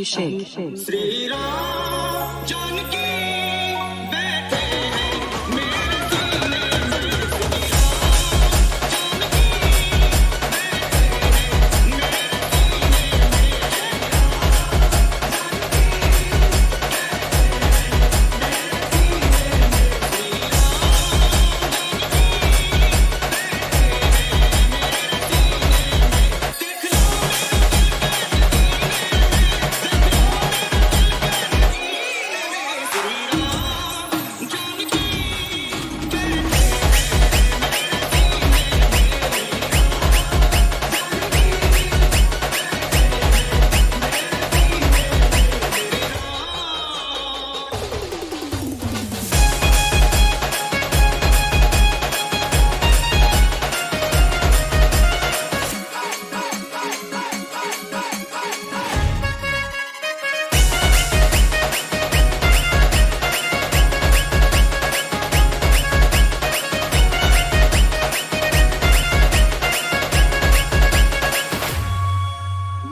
अभिषेक श्री राम जानकी बैठे हैं मेरे सीने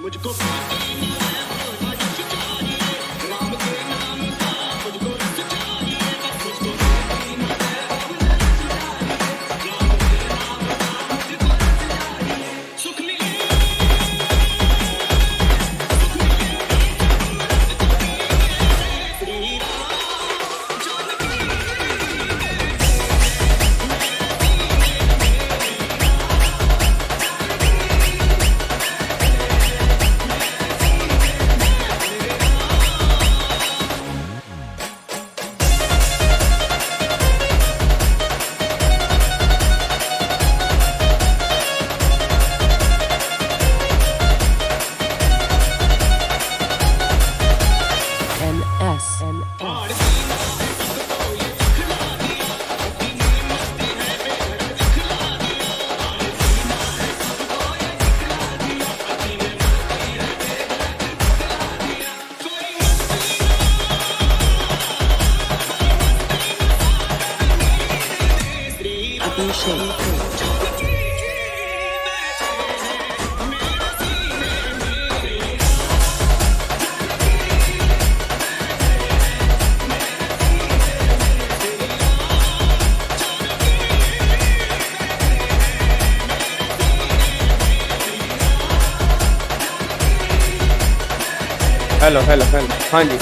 मुझको राम के नाम का मुझको रस चाहिए मुझको सुख मिले Shri Ram Janaki hello hello hello हाँ जी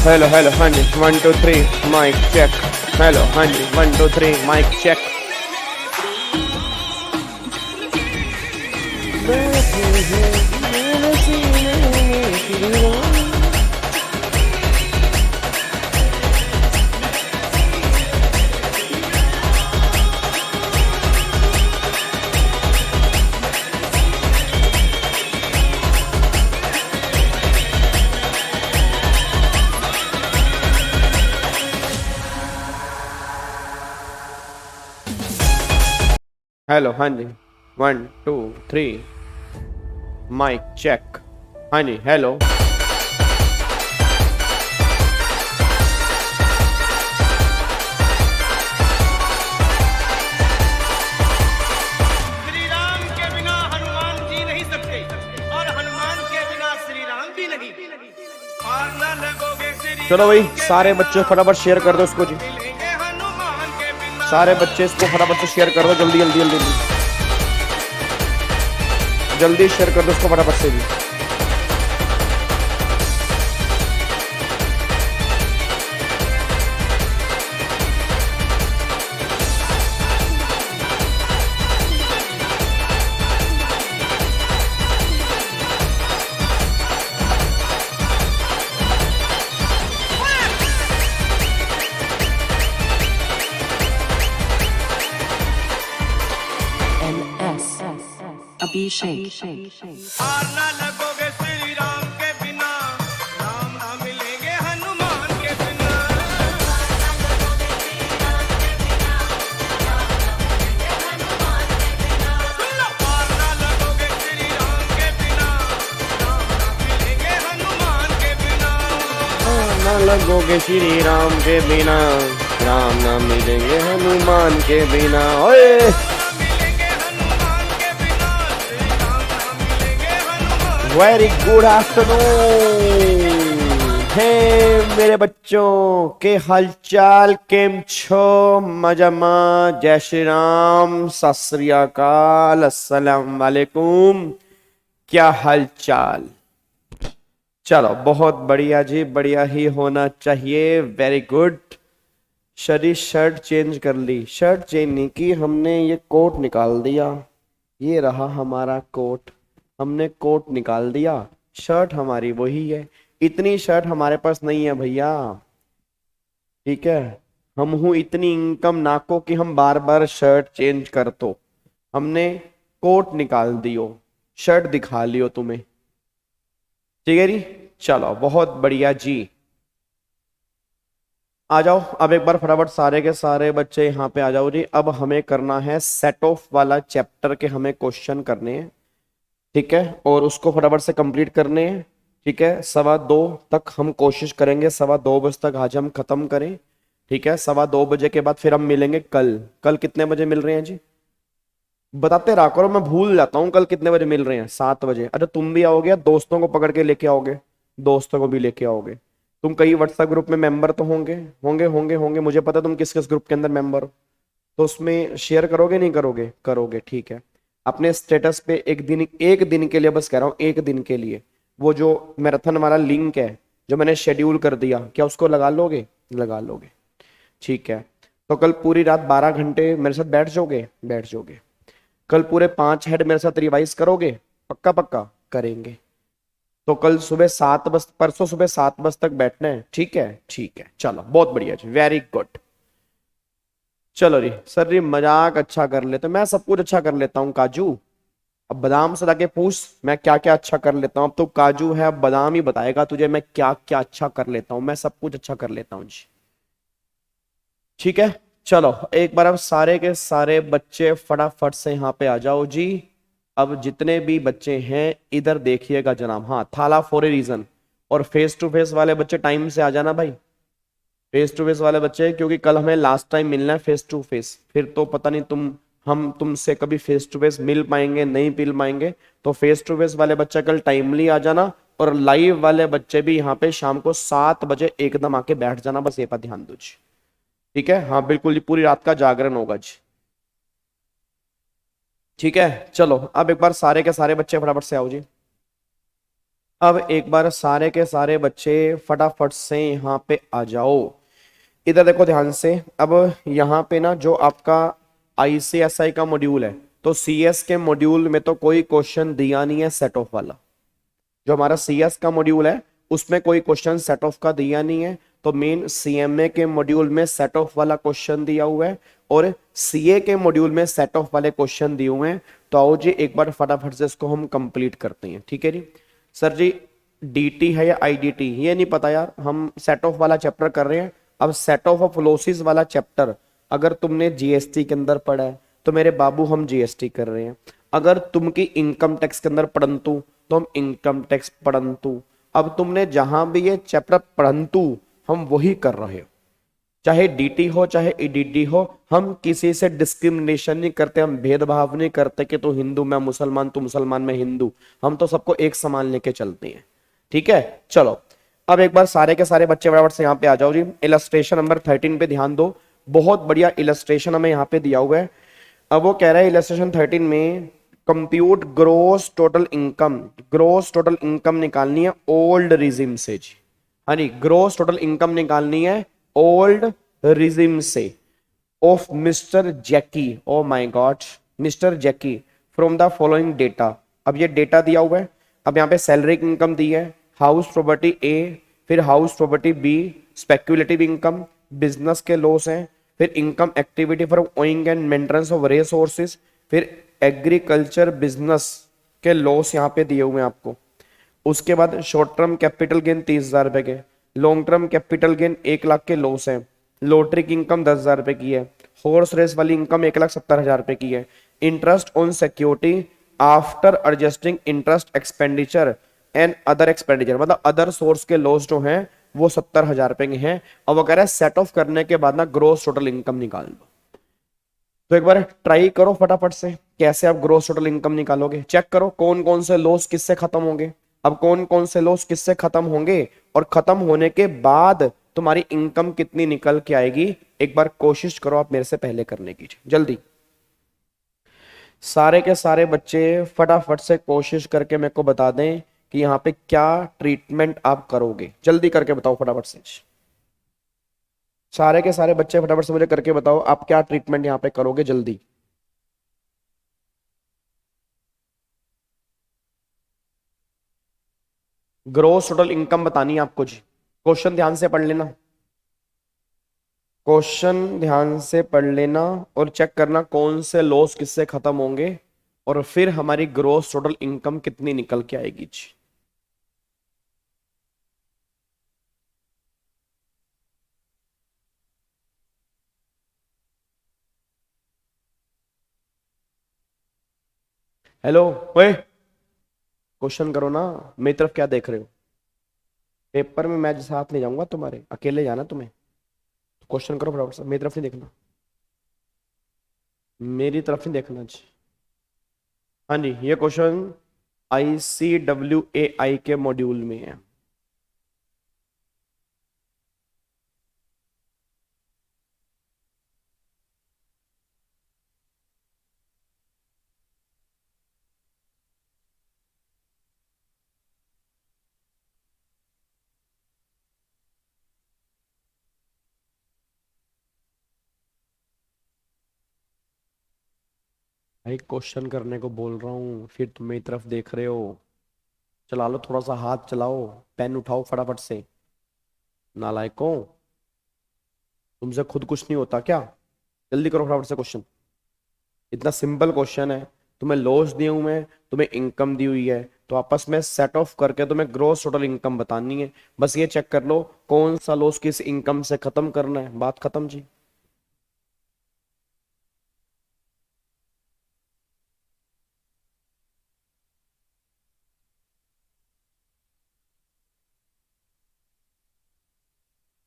हेलो हेलो हाँ जी 1 2 3 माइक चेक हेलो हाँ जी 1 2 3 माइक चेक हेलो हाँ जी 1 2 3 माइक चेक हाँ जी हेलो श्री राम के बिना हनुमान जी नहीं सकते और हनुमान के बिना श्री राम भी नहीं और न लगोगे श्री चलो भाई सारे बच्चे फटाफट शेयर कर दो इसको जी मिलेंगे हनुमान के बिना सारे बच्चे इसको फटाफट से शेयर कर दो जल्दी जल्दी जल्दी जल्दी शेयर कर दो इसको फटाफट से भी अभिषेक और न लगोगे श्री राम के बिना राम ना मिलेंगे हनुमान के बिना और न लगोगे श्री राम के बिना राम ना मिलेंगे हनुमान के बिना ना लगोगे श्री राम के बिना राम ना मिलेंगे हनुमान के बिना ओए वेरी गुड आफ्टरनून। हे मेरे बच्चों के हालचाल केम छो मजामा। जय श्री राम, सत श्री अकाल, अस्सलाम वालेकुम। क्या हालचाल? चलो बहुत बढ़िया जी, बढ़िया ही होना चाहिए। Very good. शरी शर्ट चेंज कर ली? शर्ट चेंज नहीं की हमने, ये कोट निकाल दिया। ये रहा हमारा कोट, हमने कोट निकाल दिया। शर्ट हमारी वही है। इतनी शर्ट हमारे पास नहीं है भैया, ठीक है। हम हूं इतनी इनकम नाको कि हम बार बार शर्ट चेंज कर तो। हमने कोट निकाल दियो, शर्ट दिखा लियो तुम्हें, ठीक है जी। चलो बहुत बढ़िया जी, आ जाओ अब एक बार फटाफट सारे के सारे बच्चे यहाँ पे आ जाओ जी। अब हमें करना है सेट ऑफ वाला चैप्टर के, हमें क्वेश्चन करने हैं, ठीक है, और उसको फटाफट से कंप्लीट करने हैं, ठीक है। 2:15 तक हम कोशिश करेंगे, 2:15 बजे तक आज हम खत्म करें, ठीक है। 2:15 बजे के बाद फिर हम मिलेंगे कल। कल कितने बजे मिल रहे हैं जी? बताते रहा करो, मैं भूल जाता हूँ। कल कितने बजे मिल रहे हैं? 7 बजे। अच्छा तुम भी आओगे या दोस्तों को पकड़ के लेके आओगे? दोस्तों को भी लेके आओगे। तुम कई व्हाट्सएप ग्रुप में मेंबर तो होंगे, होंगे मुझे पता है तुम किस किस ग्रुप के अंदर मेंबर हो। तो उसमें शेयर करोगे नहीं करोगे? करोगे, ठीक है। अपने स्टेटस पे एक दिन के लिए, बस कह रहा हूँ एक दिन के लिए, वो जो मैराथन वाला लिंक है जो मैंने शेड्यूल कर दिया, क्या उसको लगा लोगे? लगा लोगे, ठीक है। तो कल पूरी रात 12 घंटे मेरे साथ बैठ जाओगे? बैठ जाओगे। कल पूरे 5 हेड मेरे साथ रिवाइज करोगे? पक्का पक्का करेंगे। तो कल सुबह 7 बजे, परसों सुबह 7 बजे तक बैठना है, ठीक है। ठीक है, चलो बहुत बढ़िया जी, वेरी गुड। चलो जी सर जी, मजाक अच्छा कर लेते, मैं सब कुछ अच्छा कर लेता हूँ काजू। अब बादाम से जाके पूछ मैं क्या क्या अच्छा कर लेता हूँ। अब तो काजू है, अब बादाम ही बताएगा तुझे मैं क्या क्या अच्छा कर लेता हूँ। मैं सब कुछ अच्छा कर लेता हूँ जी, ठीक है। चलो एक बार अब सारे के सारे बच्चे फटाफट से यहाँ पे आ जाओ जी। अब जितने भी बच्चे हैं इधर देखिएगा जनाब। हाँ, थाला फॉर ए रीजन। और फेस टू फेस वाले बच्चे टाइम से आ जाना भाई, फेस टू फेस वाले बच्चे, क्योंकि कल हमें लास्ट टाइम मिलना है फेस टू फेस। फिर तो पता नहीं हम तुमसे कभी फेस टू फेस मिल पाएंगे नहीं मिल पाएंगे। तो फेस टू फेस वाले बच्चे कल टाइमली आ जाना, और लाइव वाले बच्चे भी यहाँ पे शाम को 7 बजे एकदम आके बैठ जाना, बस ये पर ध्यान दो जी, ठीक है। हाँ बिल्कुल जी, पूरी रात का जागरण होगा जी, ठीक है। चलो अब एक बार सारे के सारे बच्चे फटाफट से आओ जी। अब एक बार सारे के सारे बच्चे फटाफट से यहाँ पे आ जाओ। इधर देखो ध्यान से। अब यहाँ पे ना जो आपका ICSI का मॉड्यूल है, तो CS के मॉड्यूल में तो कोई क्वेश्चन दिया नहीं है सेट ऑफ वाला। जो हमारा CS का मॉड्यूल है उसमें कोई क्वेश्चन सेट ऑफ का दिया नहीं है। तो मेन CMA के मॉड्यूल में सेट ऑफ वाला क्वेश्चन दिया हुआ है, और CA के मॉड्यूल में सेट ऑफ वाले क्वेश्चन दिए हुए हैं। तो आओ जी एक बार फटाफट से इसको हम कंप्लीट करते हैं, ठीक है जी। सर जी DT है या IDT, ये नहीं पता यार, हम सेट ऑफ वाला चैप्टर कर रहे हैं। अब सेट ऑफ फ्लोसिस वाला चैप्टर अगर तुमने GST के अंदर पढ़ा है तो मेरे बाबू हम GST कर रहे हैं। अगर तुमकी इनकम टैक्स के अंदर पढ़ंतु तो हम इनकम टैक्स पढ़ंतु। अब तुमने जहां भी ये चैप्टर पढ़ंतु हम वही कर रहे हो, चाहे DT हो चाहे EDT हो। हम किसी से डिस्क्रिमिनेशन नहीं करते, हम भेदभाव नहीं करते कि तू हिंदू मैं मुसलमान, तू मुसलमान मैं हिंदू। हम तो सबको एक समान लेके चलते हैं, ठीक है। चलो अब एक बार सारे के सारे बच्चे बराबर से यहाँ पे आ जाओ जी। इलस्ट्रेशन नंबर 13 पे ध्यान दो, बहुत बढ़िया इलस्ट्रेशन हमें यहाँ पे दिया हुआ है। अब वो कह रहा है इलस्ट्रेशन 13 में compute gross total income. Gross total income निकालनी है ओल्ड रिजिम से जी। हाँ जी, ग्रोस टोटल इनकम निकालनी है ओल्ड रिजिम से of mister Jackie. Oh my God, mister Jackie from the following data. अब ये डेटा दिया हुआ है। अब यहाँ पे सैलरी इनकम दी है, हाउस प्रॉपर्टी A, फिर house property B, speculative income, business के लॉस हैं, फिर income activity for owing and maintenance of resources, फिर एग्रीकल्चर बिजनेस के लॉस यहाँ पे दिए हुए हैं आपको। उसके बाद शॉर्ट टर्म कैपिटल गेन 30,000 रुपए के, long term capital gain 1 lakh के लॉस है, लॉटरी की इनकम 10,000 रुपए की है, हॉर्स रेस वाली इनकम 1,70,000 रुपए की है, interest on security after adjusting interest expenditure and other expenditure, मतलब अदर सोर्स के लॉस जो हैं वो 70,000 रुपए के हैं। और वो कह रहा है सेट ऑफ करने के बाद ना ग्रोस टोटल इनकम निकाल दो। तो एक बार ट्राई करो फटाफट से कैसे आप ग्रोस टोटल इनकम निकालोगे। चेक करो कौन कौन से लॉस किससे खत्म होंगे। अब कौन कौन से लॉस किससे खत्म होंगे और खत्म होने के बाद तुम्हारी इनकम कितनी निकल के आएगी, एक बार कोशिश करो आप मेरे से पहले करने की, जल्दी। सारे के सारे बच्चे फटाफट से कोशिश करके मेरे को बता दें कि यहाँ पे क्या ट्रीटमेंट आप करोगे, जल्दी करके बताओ फटाफट से। सारे के सारे बच्चे फटाफट से मुझे करके बताओ आप क्या ट्रीटमेंट यहाँ पे करोगे, जल्दी। ग्रोस टोटल इनकम बतानी है आपको जी। क्वेश्चन ध्यान से पढ़ लेना, क्वेश्चन ध्यान से पढ़ लेना और चेक करना कौन से लॉस किससे खत्म होंगे और फिर हमारी ग्रोस टोटल इनकम कितनी निकल के आएगी जी। हेलो, ओए क्वेश्चन करो ना, मेरी तरफ क्या देख रहे हो? पेपर में मैं साथ नहीं जाऊंगा तुम्हारे, अकेले जाना तुम्हें। क्वेश्चन करो फटाफट से, मेरी तरफ नहीं देखना, मेरी तरफ नहीं देखना जी। हाँ जी, ये क्वेश्चन ICWAI के मॉड्यूल में है। भाई क्वेश्चन करने को बोल रहा हूँ फिर तुम मेरी तरफ देख रहे हो। चला लो, थोड़ा सा हाथ चलाओ, पेन उठाओ फटाफट से। नालायकों, तुमसे खुद कुछ नहीं होता क्या? जल्दी करो फटाफट से क्वेश्चन, इतना सिंपल क्वेश्चन है। तुम्हें लॉस दिए हुए हैं, तुम्हें इनकम दी हुई है, तो आपस में सेट ऑफ करके तुम्हें ग्रोस टोटल इनकम बतानी है। बस ये चेक कर लो कौन सा लॉस किस इनकम से खत्म करना है, बात खत्म जी।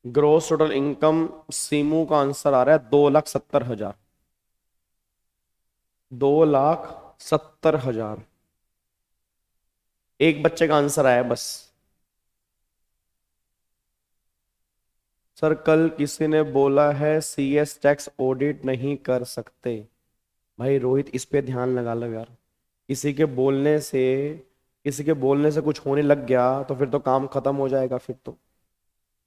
ग्रोस टोटल इनकम सीमू का आंसर आ रहा है 2,70,000। 2,70,000 एक बच्चे का आंसर आया बस। सर कल किसी ने बोला है CS टैक्स ऑडिट नहीं कर सकते। भाई रोहित, इस पे ध्यान लगा लो यार। किसी के बोलने से किसी के बोलने से कुछ होने लग गया तो फिर तो काम खत्म हो जाएगा फिर तो।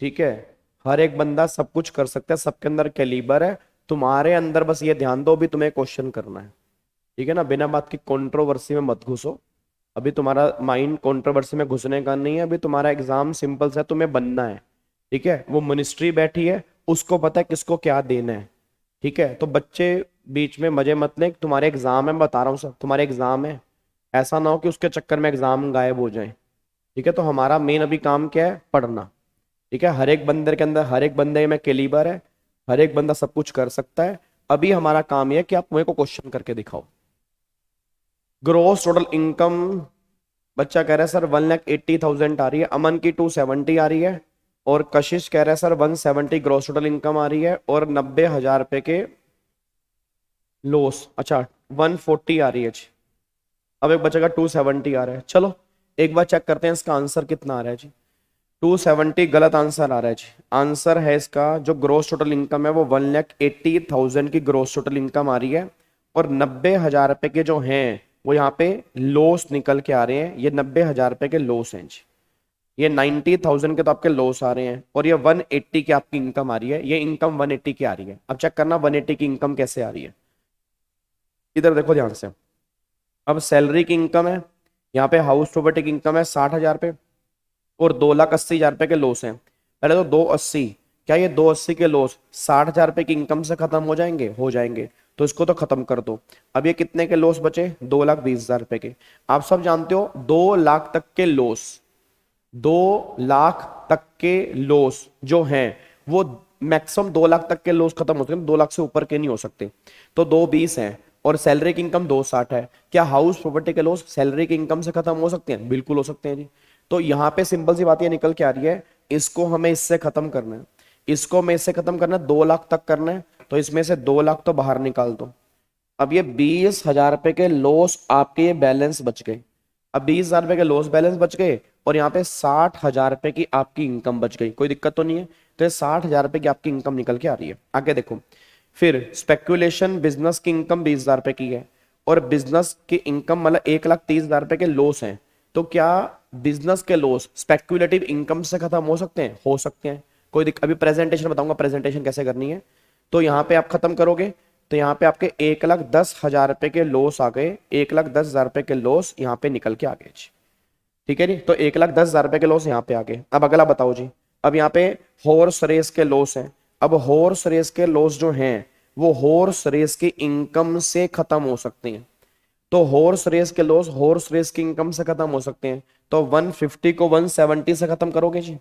ठीक है, हर एक बंदा सब कुछ कर सकता है, सबके अंदर कैलिबर है। तुम्हारे अंदर बस ये ध्यान दो, अभी तुम्हें क्वेश्चन करना है। ठीक है ना, बिना बात की कंट्रोवर्सी में मत घुसो। अभी तुम्हारा माइंड कंट्रोवर्सी में घुसने का नहीं है, अभी तुम्हारा एग्जाम सिंपल सा है, तुम्हें बनना है। ठीक है, वो मिनिस्ट्री बैठी है, उसको पता है किसको क्या देना है। ठीक है, तो बच्चे बीच में मजे मत लें, तुम्हारे एग्जाम है, मैं बता रहा हूँ सर तुम्हारे एग्जाम है। ऐसा ना हो कि उसके चक्कर में एग्जाम गायब हो जाए। ठीक है, तो हमारा मेन अभी काम क्या है, पढ़ना। ठीक है, हर एक बंदे के अंदर, हर एक बंदे में कैलिबर है, हर एक बंदा सब कुछ कर सकता है। अभी हमारा काम यह है कि आप मेरे को क्वेश्चन करके दिखाओ। ग्रोस टोटल इनकम, बच्चा कह रहा है सर 1,80,000 आ रही है, अमन की 270 आ रही है, और कशिश कह रहा है सर 170 ग्रोस टोटल इनकम आ रही है और 90,000 रुपए के लॉस। अच्छा, 140 आ रही है जी। अब एक बच्चे का 270 आ रहा है। चलो एक बार चेक करते हैं इसका आंसर कितना आ रहा है जी। 270 गलत आंसर आ रहा है जी। आंसर है इसका, जो ग्रोस टोटल इनकम है वो 1,80,000 की ग्रोस टोटल इनकम आ रही है, और 90,000 रुपए के जो हैं वो यहाँ पे लॉस निकल के आ रहे हैं। ये 90,000 रुपए के लॉस हैं जी। ये 90,000 के तो आपके लॉस आ रहे हैं, और ये 180 की आपकी इनकम आ रही है। ये इनकम 180 की आ रही है। अब चेक करना 180 की इनकम कैसे आ रही है। इधर देखो ध्यान से। अब सैलरी की इनकम है, यहाँ पे हाउस प्रॉपर्टी की इनकम है 60,000 रुपये, और 2,80,000 रुपए के लॉस हैं। पहले तो 280, क्या ये 280 के लॉस 60,000 रुपए की इनकम से खत्म हो जाएंगे? हो जाएंगे, तो इसको तो खत्म कर दो। अब ये कितने के लॉस बचे? 2,20,000 रुपए के। आप सब जानते हो 2 लाख तक के लॉस, 2 लाख तक के लॉस जो हैं वो मैक्सिमम 2 लाख तक के लॉस खत्म हो सकते हैं, 2 लाख से ऊपर के नहीं हो सकते। तो 220 हैं, और सैलरी की इनकम 260 है। क्या हाउस प्रॉपर्टी के लॉस सैलरी की इनकम से खत्म हो सकते हैं? बिल्कुल हो सकते हैं जी। तो यहाँ पे सिंपल सी बात ये निकल के आ रही है, इसको हमें इससे खत्म करना है, इसको हमें इससे खत्म करना है, 2 लाख तक करना है। तो इसमें से 2 लाख तो बाहर निकाल दो। अब ये 20,000 रुपए के लॉस आपके ये बैलेंस बच गए। अब 20,000 रुपए के लॉस बैलेंस बच गए और यहाँ पे 60,000 रुपए की आपकी इनकम बच गई, कोई दिक्कत तो नहीं है। तो ये 60,000 रुपए की आपकी इनकम निकल के आ रही है। आगे देखो, फिर स्पेक्यूलेशन बिजनेस की इनकम 20,000 रुपए की है और बिजनेस की इनकम मतलब 1,30,000 रुपए के लॉस हैं। तो क्या बिजनेस के लॉस स्पेक्यूलेटिव इनकम से खत्म हो सकते हैं? हो सकते हैं, कोई दिक्कत। अभी प्रेजेंटेशन बताऊंगा, प्रेजेंटेशन कैसे करनी है। तो यहाँ पे आप खत्म करोगे तो यहाँ पे आपके 1,10,000 रुपए के लॉस आ गए, 1,10,000 रुपए के लॉस यहाँ पे निकल के आ गए जी। ठीक है जी, तो 1,10,000 रुपए के लॉस यहाँ पे आ गए। अब अगला बताओ जी, अब यहाँ पे हॉर्स रेस के लॉस हैं। अब हॉर्स रेस के लॉस जो हैं वो हॉर्स रेस की इनकम से खत्म हो सकते हैं। तो हॉर्स रेस के लॉस हॉर्स रेस की इनकम से खत्म हो सकते हैं। तो 150 को 170 से खत्म करोगे जी।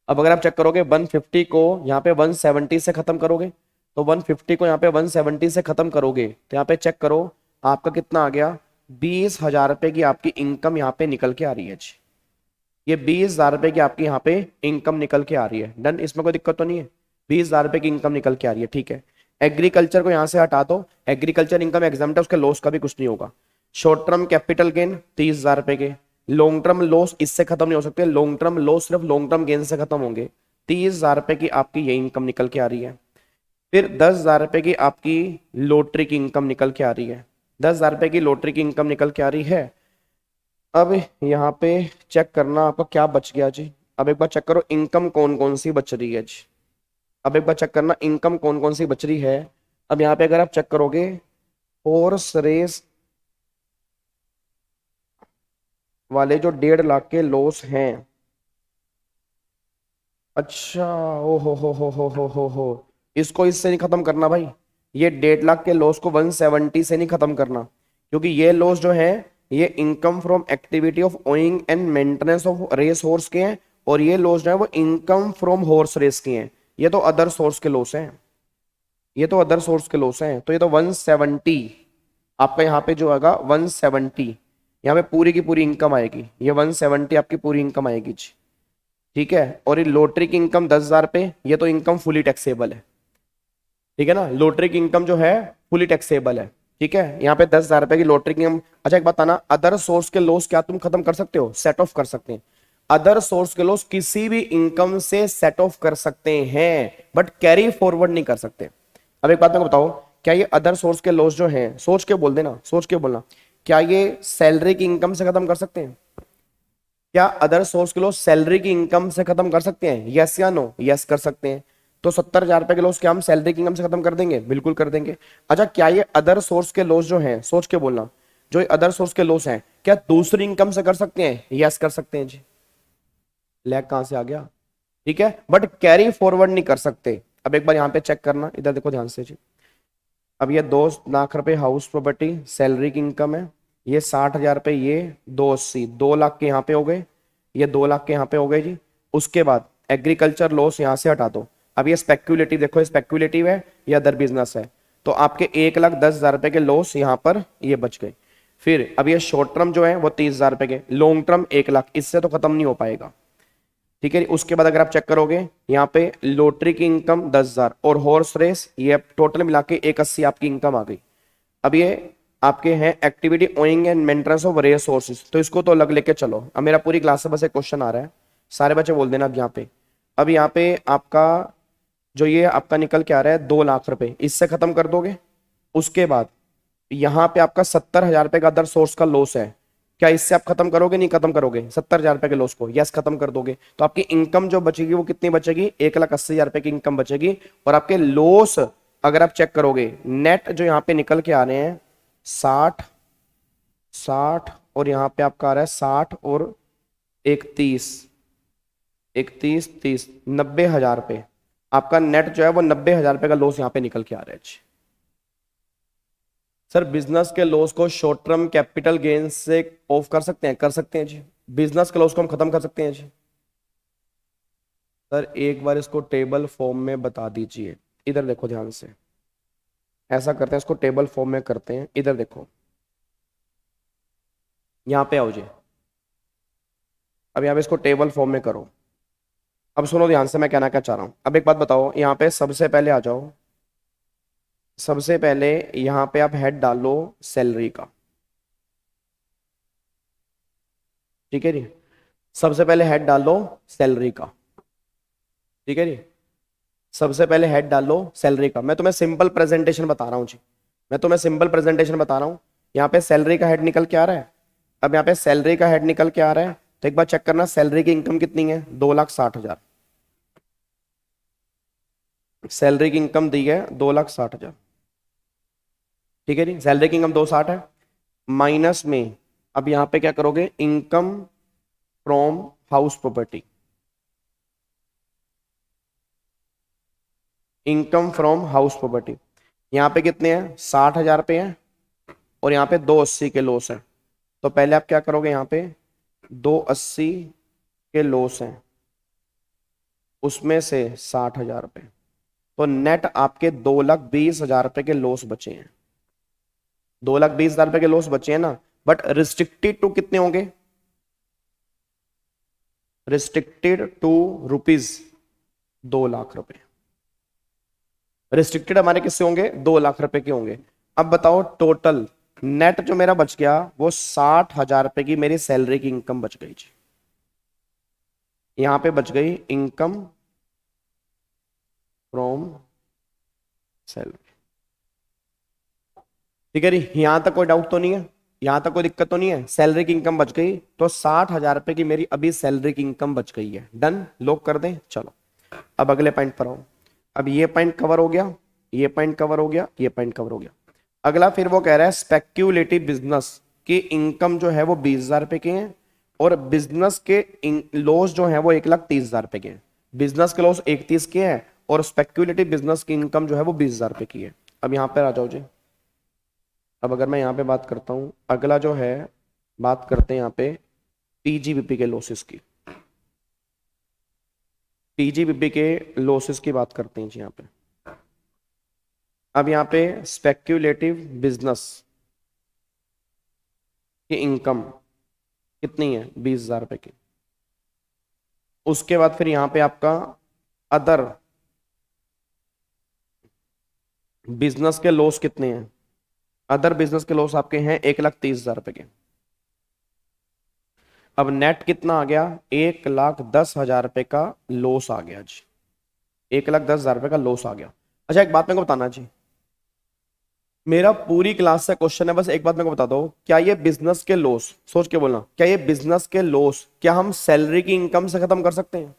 अब अगर आप चेक करोगे 150 को यहाँ पे 170 से खत्म करोगे, तो 150 को यहाँ पे 170 से खत्म करोगे तो यहाँ पे चेक करो आपका कितना आ गया, 20,000 रुपए की आपकी इनकम यहाँ पे निकल के आ रही है जी। ये 20,000 रुपए की आपकी यहाँ पे इनकम निकल के आ रही है। डन, इसमें कोई दिक्कत तो नहीं है। 20,000 रुपए की इनकम निकल के आ रही है, ठीक है। एग्रीकल्चर को यहाँ से हटा दो, एग्रीकल्चर इनकम एग्जाम्प्ट है, उसके लॉस का भी कुछ नहीं होगा। शॉर्ट टर्म कैपिटल गेन 30,000 रुपए के, लॉन्ग टर्म लॉस इससे खत्म नहीं हो सकते, लॉन्ग टर्म लॉस सिर्फ लॉन्ग टर्म गेन से खत्म होंगे। 30,000 रुपए की आपकी ये इनकम निकल के आ रही है। फिर 10,000 रुपए की आपकी लॉटरी की इनकम निकल के आ रही है। 10,000 रुपए की लॉटरी की इनकम निकल के आ रही है। अब यहाँ पे चेक करना आपका क्या बच गया जी। अब एक बार चेक करो इनकम कौन कौन सी बच रही है जी। अब एक बार चेक करना इनकम कौन कौन सी बच रही है। अब यहाँ पे अगर आप चेक करोगे हॉर्स रेस वाले जो 1.5 लाख के लॉस हैं, अच्छा, ओ हो, इसको इससे नहीं खत्म करना भाई। ये 1.5 लाख के लॉस को 170 से नहीं खत्म करना, क्योंकि ये लॉस जो है ये income from activity of owning and maintenance of race horse के हैं और ये लॉस जो है वो इनकम फ्रॉम हॉर्स रेस के हैं। ये तो अदर सोर्स के लॉस हैं, ये तो अदर सोर्स के लॉस हैं। तो ये तो 170 आपका यहाँ पे जो आएगा 170, यहाँ पे पूरी की पूरी इनकम आएगी। ये 170 आपकी पूरी इनकम आएगी जी, ठीक है। और ये लॉटरी की इनकम 10,000 पे, ये तो इनकम फुली टैक्सेबल है, ठीक है ना। लॉटरी की इनकम जो है फुली टैक्सेबल है, ठीक है। यहाँ पे 10,000 रुपए की लॉटरी की इनकम। अच्छा एक बात आना, अदर सोर्स के लॉस क्या तुम खत्म कर सकते हो? सेट ऑफ कर सकते हैं। अदर सोर्स के लॉस किसी भी इनकम से सेट ऑफ कर सकते हैं बट कैरी फॉरवर्ड नहीं कर सकते। अब एक बात मेरे को बताओ, क्या ये अदर सोर्स के लॉस जो हैं, सोच के बोल देना, सोच के बोलना, क्या ये सैलरी की इनकम से खत्म कर सकते हैं? क्या अदर सोर्स के लॉस सैलरी की इनकम से खत्म कर सकते हैं? यस या नो? यस कर सकते हैं। तो 70,000 रुपए के लॉस क्या हम सैलरी की इनकम से खत्म कर देंगे? बिल्कुल कर देंगे। अच्छा क्या ये अदर सोर्स के लॉस जो हैं, सोच के बोलना, जो ये अदर सोर्स के लॉस हैं क्या दूसरी इनकम से कर सकते हैं? यस कर सकते हैं जी। लैग कहां से आ गया? ठीक है, बट कैरी फॉरवर्ड नहीं कर सकते। अब एक बार यहाँ पे चेक करना, इधर देखो ध्यान से जी। अब ये 2 लाख रुपए हाउस प्रॉपर्टी सैलरी की इनकम है, ये 60,000 रुपए, ये 280, 2 लाख के यहाँ पे हो गए, ये 2 लाख के यहाँ पे हो गए जी। उसके बाद एग्रीकल्चर लॉस यहाँ से हटा दो। अब ये स्पेक्यूलेटिव देखो, स्पेक्यूलेटिव है या अदर बिजनेस है, तो आपके 1,10,000 रुपए के लॉस यहाँ पर ये बच गए। फिर अब ये शॉर्ट टर्म जो है वो 30,000 रुपए के, लॉन्ग टर्म 1 लाख, इससे तो खत्म नहीं हो पाएगा, ठीक है। उसके बाद अगर आप चेक करोगे यहाँ पे लॉटरी की इनकम 10,000 और हॉर्स रेस, ये टोटल मिला के 180 आपकी इनकम आ गई। अब ये आपके हैं activity owning and maintenance of race sources, तो इसको तो अलग लेके चलो। अब मेरा पूरी क्लास से बस एक क्वेश्चन आ रहा है, सारे बच्चे बोल देना अब यहाँ पे। अब यहाँ पे आपका जो ये आपका निकल के आ रहा है 2 लाख रुपए, इससे खत्म कर दोगे। उसके बाद यहाँ पे आपका 70,000 रुपए का अदर सोर्स का लॉस है, क्या इससे आप खत्म करोगे? नहीं खत्म करोगे 70,000 रुपए के लॉस को? यस खत्म कर दोगे। तो आपकी इनकम जो बचेगी वो कितनी बचेगी? 1,80,000 रुपए की इनकम बचेगी। और आपके लॉस अगर आप चेक करोगे नेट जो यहाँ पे निकल के आ रहे हैं 60, 60 और यहाँ पे आपका आ रहा है 60 और 31, 31, 30, 90,000 रुपए। आपका नेट जो है वो 90,000 रुपए का लॉस यहाँ पे निकल के आ रहा है। सर बिजनेस के लॉस को शॉर्ट टर्म कैपिटल गेन से ऑफ कर सकते हैं? कर सकते हैं जी। बिजनेस के लॉस को हम खत्म कर सकते हैं जी। सर एक बार इसको टेबल फॉर्म में बता दीजिए। इधर देखो ध्यान से, ऐसा करते हैं, इसको टेबल फॉर्म में करते हैं। इधर देखो, यहाँ पे आओ जी। अब यहाँ पे इसको टेबल फॉर्म में करो। अब सुनो ध्यान से मैं कहना क्या चाह रहा हूँ। अब एक बात बताओ, यहाँ पे सबसे पहले आ जाओ, सबसे पहले यहाँ पे आप हेड डालो सैलरी का, ठीक है जी। सबसे पहले हेड डाल लो सैलरी का, ठीक है जी। सबसे पहले हेड डाल लो सैलरी का। मैं तुम्हें सिंपल प्रेजेंटेशन बता रहा हूँ जी, मैं तुम्हें सिंपल प्रेजेंटेशन बता रहा हूँ। यहाँ पे सैलरी का हेड निकल के आ रहा है। अब यहाँ पे सैलरी का हेड निकल के आ रहा है, तो एक बार चेक करना सैलरी की इनकम कितनी है, 2,60,000। सैलरी की इनकम दी है 2,60,000, ठीक है जी। सैलरी की इनकम 260 है, माइनस में अब यहाँ पे क्या करोगे, income from house property. Income from house property यहाँ पे कितने हैं, 60,000 पे हैं, और यहाँ पे 280 के लॉस है। तो पहले आप क्या करोगे, यहाँ पे 280 के लॉस हैं, उसमें से 60,000 रुपये, तो नेट आपके 2,20,000 रुपए के लॉस बचे हैं। 2,20,000 रुपए के लॉस बचे हैं ना, बट रिस्ट्रिक्टेड टू कितने होंगे, रिस्ट्रिक्टेड टू रुपीज 2,00,000 रुपए। रिस्ट्रिक्टेड हमारे किससे होंगे, 2,00,000 रुपए के होंगे। अब बताओ टोटल नेट जो मेरा बच गया वो 60,000 रुपए की मेरी सैलरी की इनकम बच गई जी। यहां पे बच गई इनकम फ्रॉम सैलरी, ठीक है जी। यहां तक कोई डाउट तो नहीं है, यहां तक कोई दिक्कत तो नहीं है। सैलरी की इनकम बच गई, तो 60,000 रुपए की मेरी अभी सैलरी की इनकम बच गई है। डन, लॉक कर दें। चलो अब अगले पॉइंट पर आओ। अब ये पॉइंट कवर हो गया, ये पॉइंट कवर हो गया, ये पॉइंट कवर हो गया। अगला फिर वो कह रहा है स्पेक्यूलेटिव बिजनेस की इनकम जो है वो 20,000 रुपए के हैं, और बिजनेस के लॉस जो है वो 1,30,000 रुपए के हैं। बिजनेस के लॉस 31 के हैं, और स्पेक्यूलेटिव बिजनेस की इनकम जो है वो 20,000 रुपए की है। अब यहां पर आ जाओ जी। अब अगर मैं यहाँ पे बात करता हूँ, अगला जो है बात करते हैं यहाँ पे पीजीबीपी के लॉसेस की। पीजीबीपी के लॉसेस की बात करते हैं जी यहाँ पे। अब यहाँ पे स्पेक्यूलेटिव बिजनेस की इनकम कितनी है, 20,000 रुपए की। उसके बाद फिर यहाँ पे आपका अदर बिजनेस के लॉस कितने हैं, अदर बिजनेस के लॉस आपके हैं 1,30,000 रुपए के। अब नेट कितना आ गया, 1,10,000 रुपए का लॉस आ गया जी। 1,10,000 रुपए का लॉस आ गया। अच्छा एक बात मेरे को बताना जी, मेरा पूरी क्लास से क्वेश्चन है, बस एक बात मेरे को बता दो, क्या ये बिजनेस के लॉस, सोच के बोलना, क्या ये बिजनेस के लॉस क्या हम सैलरी की इनकम से खत्म कर सकते हैं?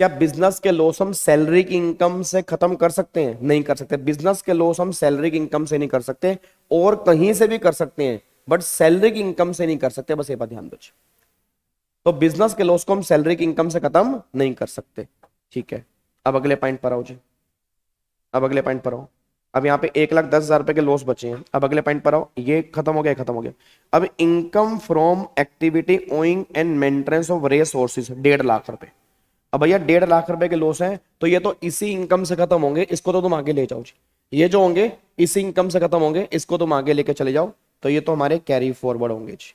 क्या बिजनेस के लॉस हम सैलरी की इनकम से खत्म कर सकते हैं? नहीं कर सकते। बिजनेस के लॉस हम सैलरी की इनकम से नहीं कर सकते, और कहीं से भी कर सकते हैं, बट सैलरी की इनकम से नहीं कर सकते। बस ये बात ध्यान दो। तो बिजनेस के लॉस को हम सैलरी की इनकम से खत्म नहीं कर सकते, ठीक है। अब अगले पॉइंट पर आओ जी, अब अगले पॉइंट पर आओ। अब यहाँ पे 1,10,000 रुपए के लॉस बचे हैं। अब अगले पॉइंट पर आओ, ये खत्म हो गया, खत्म हो गया। अब income from activity owning and maintenance of race horses 1.5 lakh रुपए। अब भैया 1.5 लाख रुपए के लॉस हैं, तो ये तो इसी इनकम से खत्म होंगे, इसको तो तुम आगे ले जाओ जी। ये जो होंगे इसी इनकम से खत्म होंगे, इसको तुम आगे लेके चले जाओ, तो ये तो हमारे कैरी फॉरवर्ड होंगे जी।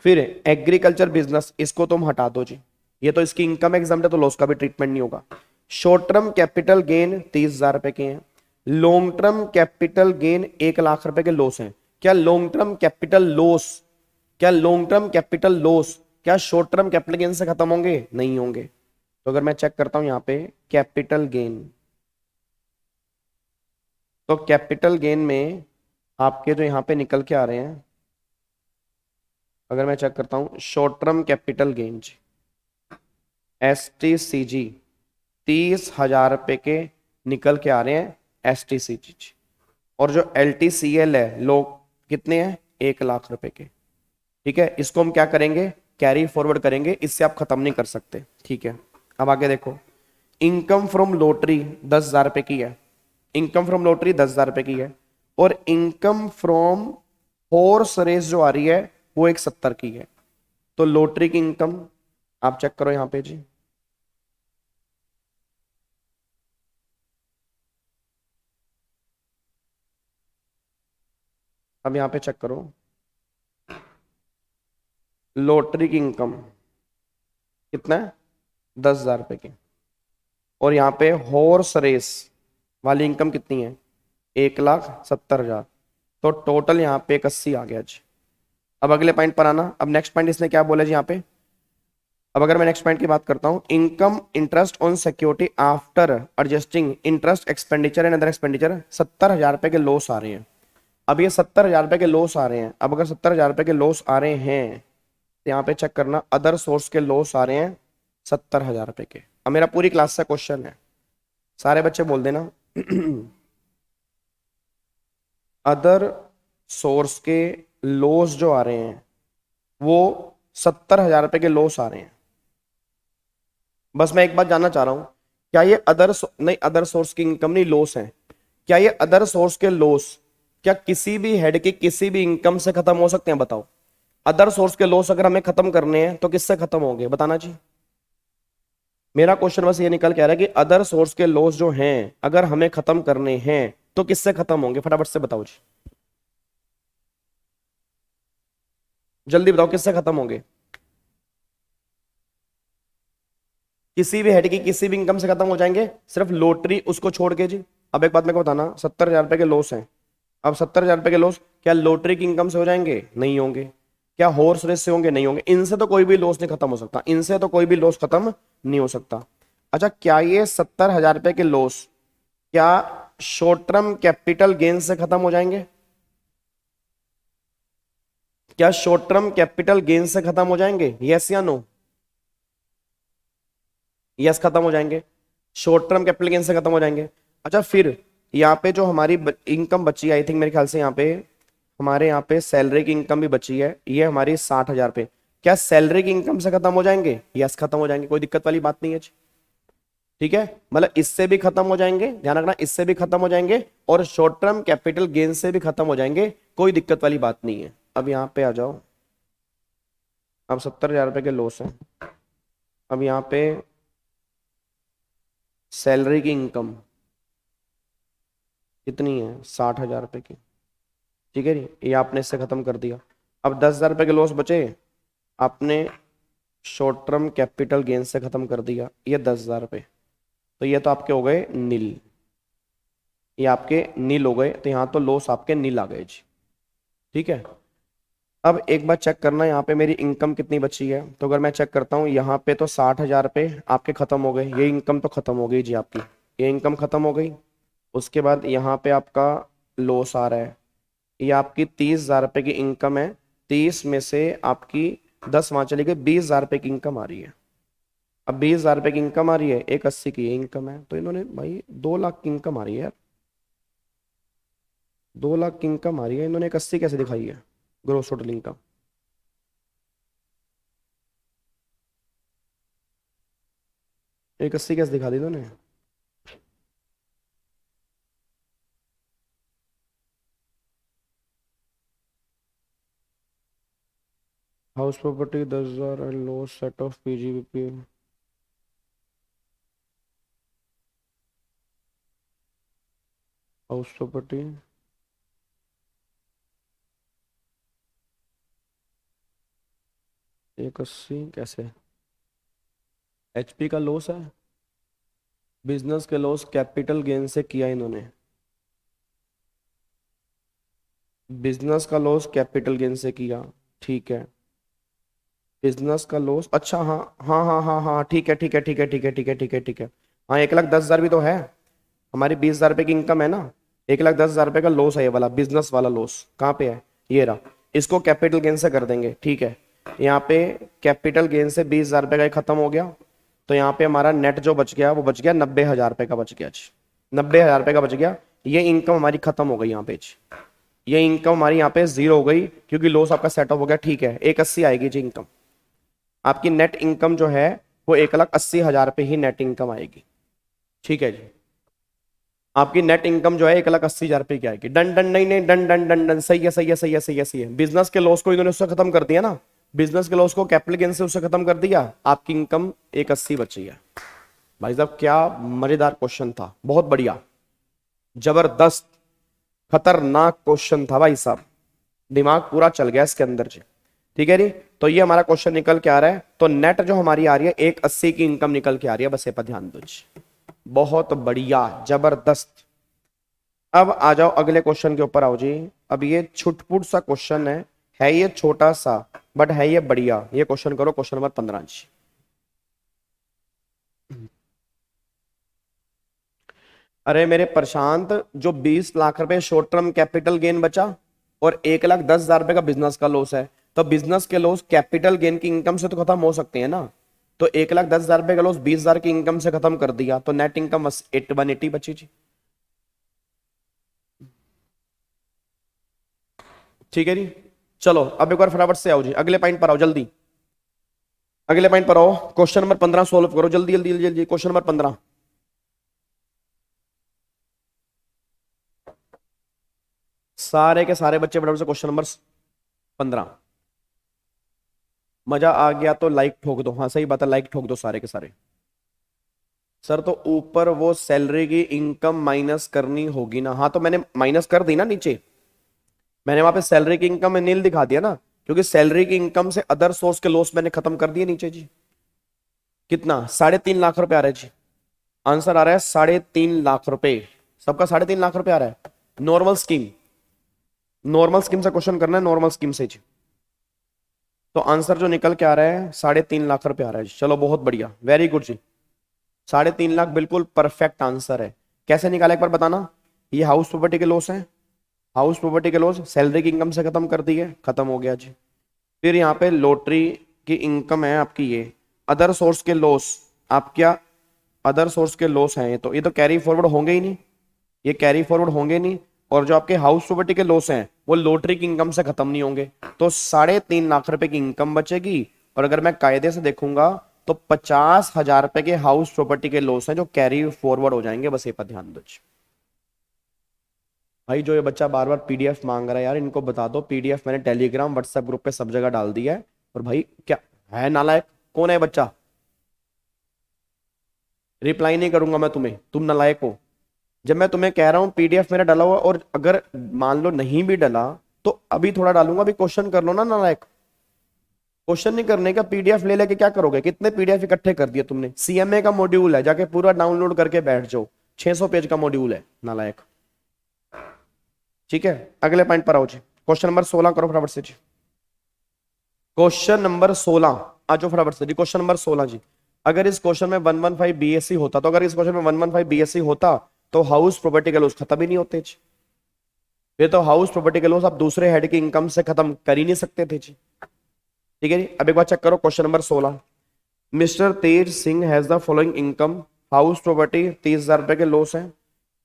फिर एग्रीकल्चर बिजनेस, इसको तुम हटा दो जी, ये तो इसकी इनकम एग्जाम्प्ट है, तो लॉस का भी ट्रीटमेंट नहीं होगा। शॉर्ट टर्म कैपिटल गेन 30,000 रुपए के हैं। लॉन्ग टर्म कैपिटल गेन 1,00,000 रुपए के लॉस हैं। क्या लॉन्ग टर्म कैपिटल लॉस, क्या लॉन्ग टर्म कैपिटल लॉस क्या शॉर्ट टर्म कैपिटल गेन से खत्म होंगे? नहीं होंगे। तो अगर मैं चेक करता हूं यहाँ पे कैपिटल गेन, तो कैपिटल गेन में आपके जो यहाँ पे निकल के आ रहे हैं, अगर मैं चेक करता हूं short term capital gain STCG 30,000 रुपए के निकल के आ रहे हैं STCG, और जो LTCL है लोग कितने हैं, 1,00,000 रुपए के, ठीक है। इसको हम क्या करेंगे, कैरी फॉरवर्ड करेंगे, इससे आप खत्म नहीं कर सकते, ठीक है। अब आगे देखो, इनकम फ्रॉम लॉटरी 10,000 रुपए की है, इनकम फ्रॉम लॉटरी 10,000 रुपए की है, और इनकम फ्रॉम हॉर्स रेस जो आ रही है वो 170 की है। तो लॉटरी की इनकम आप चेक करो यहां पे जी, अब यहां पे चेक करो लॉटरी की इनकम कितना है, 10,000 रुपए की, और यहाँ पे हॉर्स रेस वाली इनकम कितनी है, 1,70,000। तो टोटल यहाँ पे 81 आ गया जी। अब अगले पॉइंट पर आना। अब नेक्स्ट पॉइंट इसने क्या बोला जी यहाँ पे। अब अगर मैं नेक्स्ट पॉइंट की बात करता हूं, income interest on security after adjusting interest expenditure and other expenditure, 70,000 रुपए के लॉस आ रहे हैं। अब ये 70,000 रुपए के लॉस आ रहे हैं। अब अगर 70,000 रुपए के लॉस आ रहे हैं तो यहाँ पे चेक करना, अदर सोर्स के लॉस आ रहे हैं 70,000 रुपए के। अब मेरा पूरी क्लास से क्वेश्चन है, सारे बच्चे बोल देना अदर सोर्स के लॉस जो आ रहे हैं वो 70,000 रुपए के लॉस आ रहे हैं। बस मैं एक बात जानना चाह रहा हूं, क्या ये नहीं, अदर सोर्स की इनकम नहीं, लॉस है। क्या ये अदर सोर्स के लॉस क्या किसी भी हेड की किसी भी इनकम से खत्म हो सकते हैं? बताओ, अदर सोर्स के लॉस अगर हमें खत्म करने हैं तो किससे खत्म होंगे, बताना जी। मेरा क्वेश्चन बस ये निकल के आ रहा है कि अदर सोर्स के लॉस जो हैं अगर हमें खत्म करने हैं तो किससे खत्म होंगे, फटाफट से बताओ जी, जल्दी बताओ किससे खत्म होंगे। किसी भी हेड की किसी भी इनकम से खत्म हो जाएंगे, सिर्फ लॉटरी उसको छोड़ के जी। अब एक बात मेरे को बताना, 70,000 रुपए के लॉस हैं। अब 70,000 रुपए के लॉस क्या लॉटरी की इनकम से हो जाएंगे? नहीं होंगे। क्या हॉर्स रेस से होंगे? नहीं होंगे। इनसे तो कोई भी लॉस नहीं खत्म हो सकता, इनसे तो कोई भी लॉस खत्म नहीं हो सकता। अच्छा, क्या ये 70,000 रुपए के लॉस क्या शॉर्ट टर्म कैपिटल गेन से खत्म हो जाएंगे? क्या शॉर्ट टर्म कैपिटल गेन से खत्म हो जाएंगे? यस या नो? यस, खत्म हो जाएंगे। शॉर्ट टर्म कैपिटल गेन से खत्म हो जाएंगे। अच्छा, फिर यहाँ पे जो हमारी इनकम बची है, आई थिंक मेरे ख्याल से यहाँ पे हमारे यहाँ पे सैलरी की इनकम भी बची है, ये हमारी 60,000 पे, क्या सैलरी की इनकम से खत्म हो जाएंगे? यस, खत्म हो जाएंगे, कोई दिक्कत वाली बात नहीं है। ठीक है, मतलब इससे भी खत्म हो जाएंगे, ध्यान रखना, इससे भी खत्म हो जाएंगे और शॉर्ट टर्म कैपिटल गेन से भी खत्म हो जाएंगे, कोई दिक्कत वाली बात नहीं है। अब यहाँ पे आ जाओ। अब 70,000 रुपए के लॉस है। अब यहाँ पे सैलरी की इनकम कितनी है? 60,000 रुपए की। ठीक है जी, ये आपने इससे खत्म कर दिया। अब 10,000 रुपए के लॉस बचे, आपने शॉर्ट टर्म कैपिटल गेन से खत्म कर दिया, ये 10,000 रुपए। तो ये तो आपके हो गए नील, ये आपके नील हो गए, तो यहाँ तो लॉस आपके नील आ गए जी। ठीक है, अब एक बार चेक करना यहाँ पे मेरी इनकम कितनी बची है। तो अगर मैं चेक करता हूँ यहाँ पे तो 60,000 रुपये आपके खत्म हो गए, ये इनकम तो खत्म हो गई जी आपकी, ये इनकम खत्म हो गई। उसके बाद यहाँ पे आपका लॉस आ रहा है, ये आपकी 30,000 रुपये की इनकम है, 30 में से आपकी 10 वहाँ चली गई, 20,000 रुपये की इनकम आ रही है। अब 20,000 रुपये की इनकम आ रही है, 180 की ये इनकम है, तो इन्होंने भाई 2 लाख की इनकम आ रही है यार, 2 लाख की इनकम आ रही है, इन्होंने 180 कैसे दिखाई है ग्रोस टोटल इनकम? एक 80 कैसे दिखा दी इन्होंने? House property 10,000 and low set of PGBP. House property 180 कैसे? एचपी का लॉस है, बिजनेस के लॉस कैपिटल गेन से किया इन्होंने, बिजनेस का लॉस कैपिटल गेन से किया। ठीक है, बिजनेस का लॉस, अच्छा हाँ हाँ हाँ हाँ हाँ, ठीक है ठीक है ठीक है ठीक है ठीक है ठीक है ठीक है। हाँ, 1,10,000 भी तो है, हमारी 20,000 रुपये की इनकम है ना, 1,10,000 रुपये का लॉस है, ये वाला बिजनेस वाला लॉस कहाँ पे है? ये रहा, इसको कैपिटल गेन से कर देंगे। ठीक है, यहाँ पे कैपिटल गेन से 20,000 रुपये का ये खत्म हो गया, तो यहाँ पे हमारा नेट जो बच गया वो बच गया 90,000 रुपये का बच गया जी, 90,000 रुपये का बच गया। ये इनकम हमारी खत्म हो गई यहाँ पे जी, ये इनकम हमारी यहाँ पे जीरो हो गई क्योंकि लॉस आपका सेटअप हो गया। ठीक है, 180 आएगी जी इनकम, आपकी नेट इनकम जो है वो 1,80,000 रुपये ही नेट इनकम आएगी। ठीक है जी, आपकी नेट इनकम जो है 1,80,000 रुपये की आएगी। डन डन, नहीं नहीं, डन डन डन डन, सही है सही है सही है सही है सही है। बिजनेस के लॉस को इन्होंने उससे खत्म कर दिया ना, बिजनेस के लॉस को कैपिटल गेन से उससे खत्म कर दिया, आपकी इनकम 180 बची है। भाई साहब क्या मजेदार क्वेश्चन था, बहुत बढ़िया, जबरदस्त खतरनाक क्वेश्चन था भाई साहब, दिमाग पूरा चल गया इसके अंदर जी। ठीक है जी, तो ये हमारा क्वेश्चन निकल के आ रहा है, तो नेट जो हमारी आ रही है 180 की इनकम निकल के आ रही है, बस ये पर ध्यान दो जी, बहुत बढ़िया जबरदस्त। अब आ जाओ अगले क्वेश्चन के ऊपर आओ जी। अब ये छुटपुट सा क्वेश्चन है, है ये छोटा सा बट है ये बढ़िया। ये क्वेश्चन करो, क्वेश्चन नंबर 15 जी। अरे मेरे प्रशांत, जो 20 लाख रुपए शॉर्ट टर्म कैपिटल गेन बचा और 1,10,000 रुपए का बिजनेस का लॉस है, तो बिजनेस के लॉस कैपिटल गेन की इनकम से तो खत्म हो सकते हैं ना। तो 1,10,000 रुपए का लॉस 20,000 की इनकम से खत्म कर दिया, तो नेट इनकम 180 बची जी। ठीक है जी। चलो अब एक बार फटाफट से आओ जी, अगले पॉइंट पर आओ जल्दी। अगले पॉइंट पर आओ, क्वेश्चन नंबर 15 सोल्व करो जल्दी जल्दी जल्दी जल्दी। क्वेश्चन नंबर 15, सारे के सारे बच्चे फटाफट से क्वेश्चन नंबर 15। मजा आ गया तो लाइक ठोक दो। हाँ सही बात है, लाइक ठोक दो सारे के सारे। सर तो ऊपर वो सैलरी की इनकम माइनस करनी होगी ना। हाँ तो मैंने माइनस कर दी ना नीचे, मैंने वहां पे सैलरी की इनकम में नील दिखा दिया ना, क्योंकि सैलरी की इनकम से अदर सोर्स के लॉस मैंने खत्म कर दिए नीचे जी। कितना? 3.5 लाख रुपए आ रहा है जी। आंसर आ रहा है 3.5 लाख रुपए। सबका 3.5 लाख रुपए आ रहा है। नॉर्मल स्कीम, नॉर्मल स्कीम से क्वेश्चन करना है, नॉर्मल स्कीम से जी। तो आंसर जो निकल के आ रहा है 3.5 लाख रुपए आ रहा है जी। चलो बहुत बढ़िया, वेरी गुड जी। 3.5 लाख बिल्कुल परफेक्ट आंसर है। कैसे निकाला एक बार बताना। ये हाउस प्रॉपर्टी के लॉस है, हाउस प्रॉपर्टी के लॉस सैलरी की इनकम से खत्म कर दी है, खत्म हो गया जी। फिर यहाँ पे लॉटरी की इनकम है आपकी, ये अदर सोर्स के लॉस। आप क्या अदर सोर्स के लॉस हैं, तो ये तो कैरी फॉरवर्ड होंगे ही नहीं, ये कैरी फॉरवर्ड होंगे नहीं। और जो आपके हाउस प्रॉपर्टी के लॉस हैं वो लॉटरी की इनकम से खत्म नहीं होंगे। तो 3.5 लाख रुपए की इनकम बचेगी। और अगर मैं कायदे से देखूंगा तो 50,000 रुपए के हाउस प्रॉपर्टी के लॉस हैं जो कैरी फॉरवर्ड हो जाएंगे। बस ये पर ध्यान दो भाई। जो ये बच्चा बार बार पीडीएफ मांग रहा है यार, इनको बता दो पीडीएफ मैंने टेलीग्राम व्हाट्सएप ग्रुप पे सब जगह डाल दिया है। और भाई क्या है नालायक, कौन है बच्चा? रिप्लाई नहीं करूंगा मैं तुम्हें, तुम नालायक हो। जब मैं तुम्हें कह रहा हूं पीडीएफ मेरा डाला हुआ, और अगर मान लो नहीं भी डाला तो अभी थोड़ा डालूंगा, अभी क्वेश्चन कर लो ना नालायक। क्वेश्चन नहीं करने का, पीडीएफ ले लेके क्या करोगे? कितने पीडीएफ इकट्ठे कर दिए तुमने? सीएमए का मॉड्यूल है, जाके पूरा डाउनलोड करके बैठ जाओ। 600 पेज का मॉड्यूल है नालायक। ठीक है, अगले पॉइंट पर आओ जी। क्वेश्चन नंबर 16 करो फटाफट से जी। क्वेश्चन नंबर 16 आ जाओ फटाफट से जी। क्वेश्चन नंबर 16 जी। अगर इस क्वेश्चन में 115 बीएससी होता, तो अगर इस क्वेश्चन में 115 बीएससी होता तो हाउस प्रॉपर्टी के लॉस खत्म ही नहीं होते जी। फिर तो हाउस प्रॉपर्टी के लॉस आप दूसरे हेड की इनकम से खत्म कर ही नहीं सकते थे जी। ठीक है जी, अब एक बार चेक करो question number 16। Mister Tej Singh has the following income. House property 30,000 रुपए के लॉस है,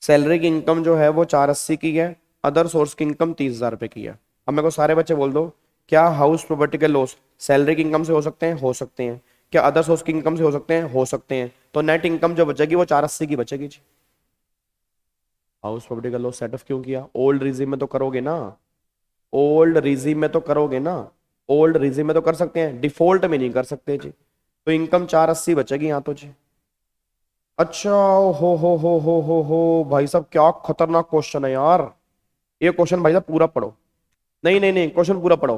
सैलरी की इनकम जो है वो 480 की है, अदर सोर्स की इनकम 30,000 रुपए की है। अब मेरे को सारे बच्चे बोल दो, क्या हाउस प्रॉपर्टी के लॉस सैलरी की इनकम से हो सकते हैं? हो सकते हैं। क्या अदर सोर्स की इनकम से हो सकते हैं? हो सकते हैं। तो नेट इनकम जो बचेगी वो 480 की बचेगी जी। हाउस प्रॉपर्टी का लॉस सेट ऑफ क्यों किया? ओल्ड रीजिम में तो करोगे ना, ओल्ड रीजिम में तो करोगे ना, ओल्ड रीजिम में तो कर सकते हैं, डिफॉल्ट में नहीं कर सकते जी। तो इनकम 480 बचेगी यहाँ तो जी। अच्छा, हो भाई साहब क्या खतरनाक क्वेश्चन है यार। ये क्वेश्चन भाई साहब पूरा पढ़ो। नहीं नहीं नहीं, क्वेश्चन पूरा पढ़ो,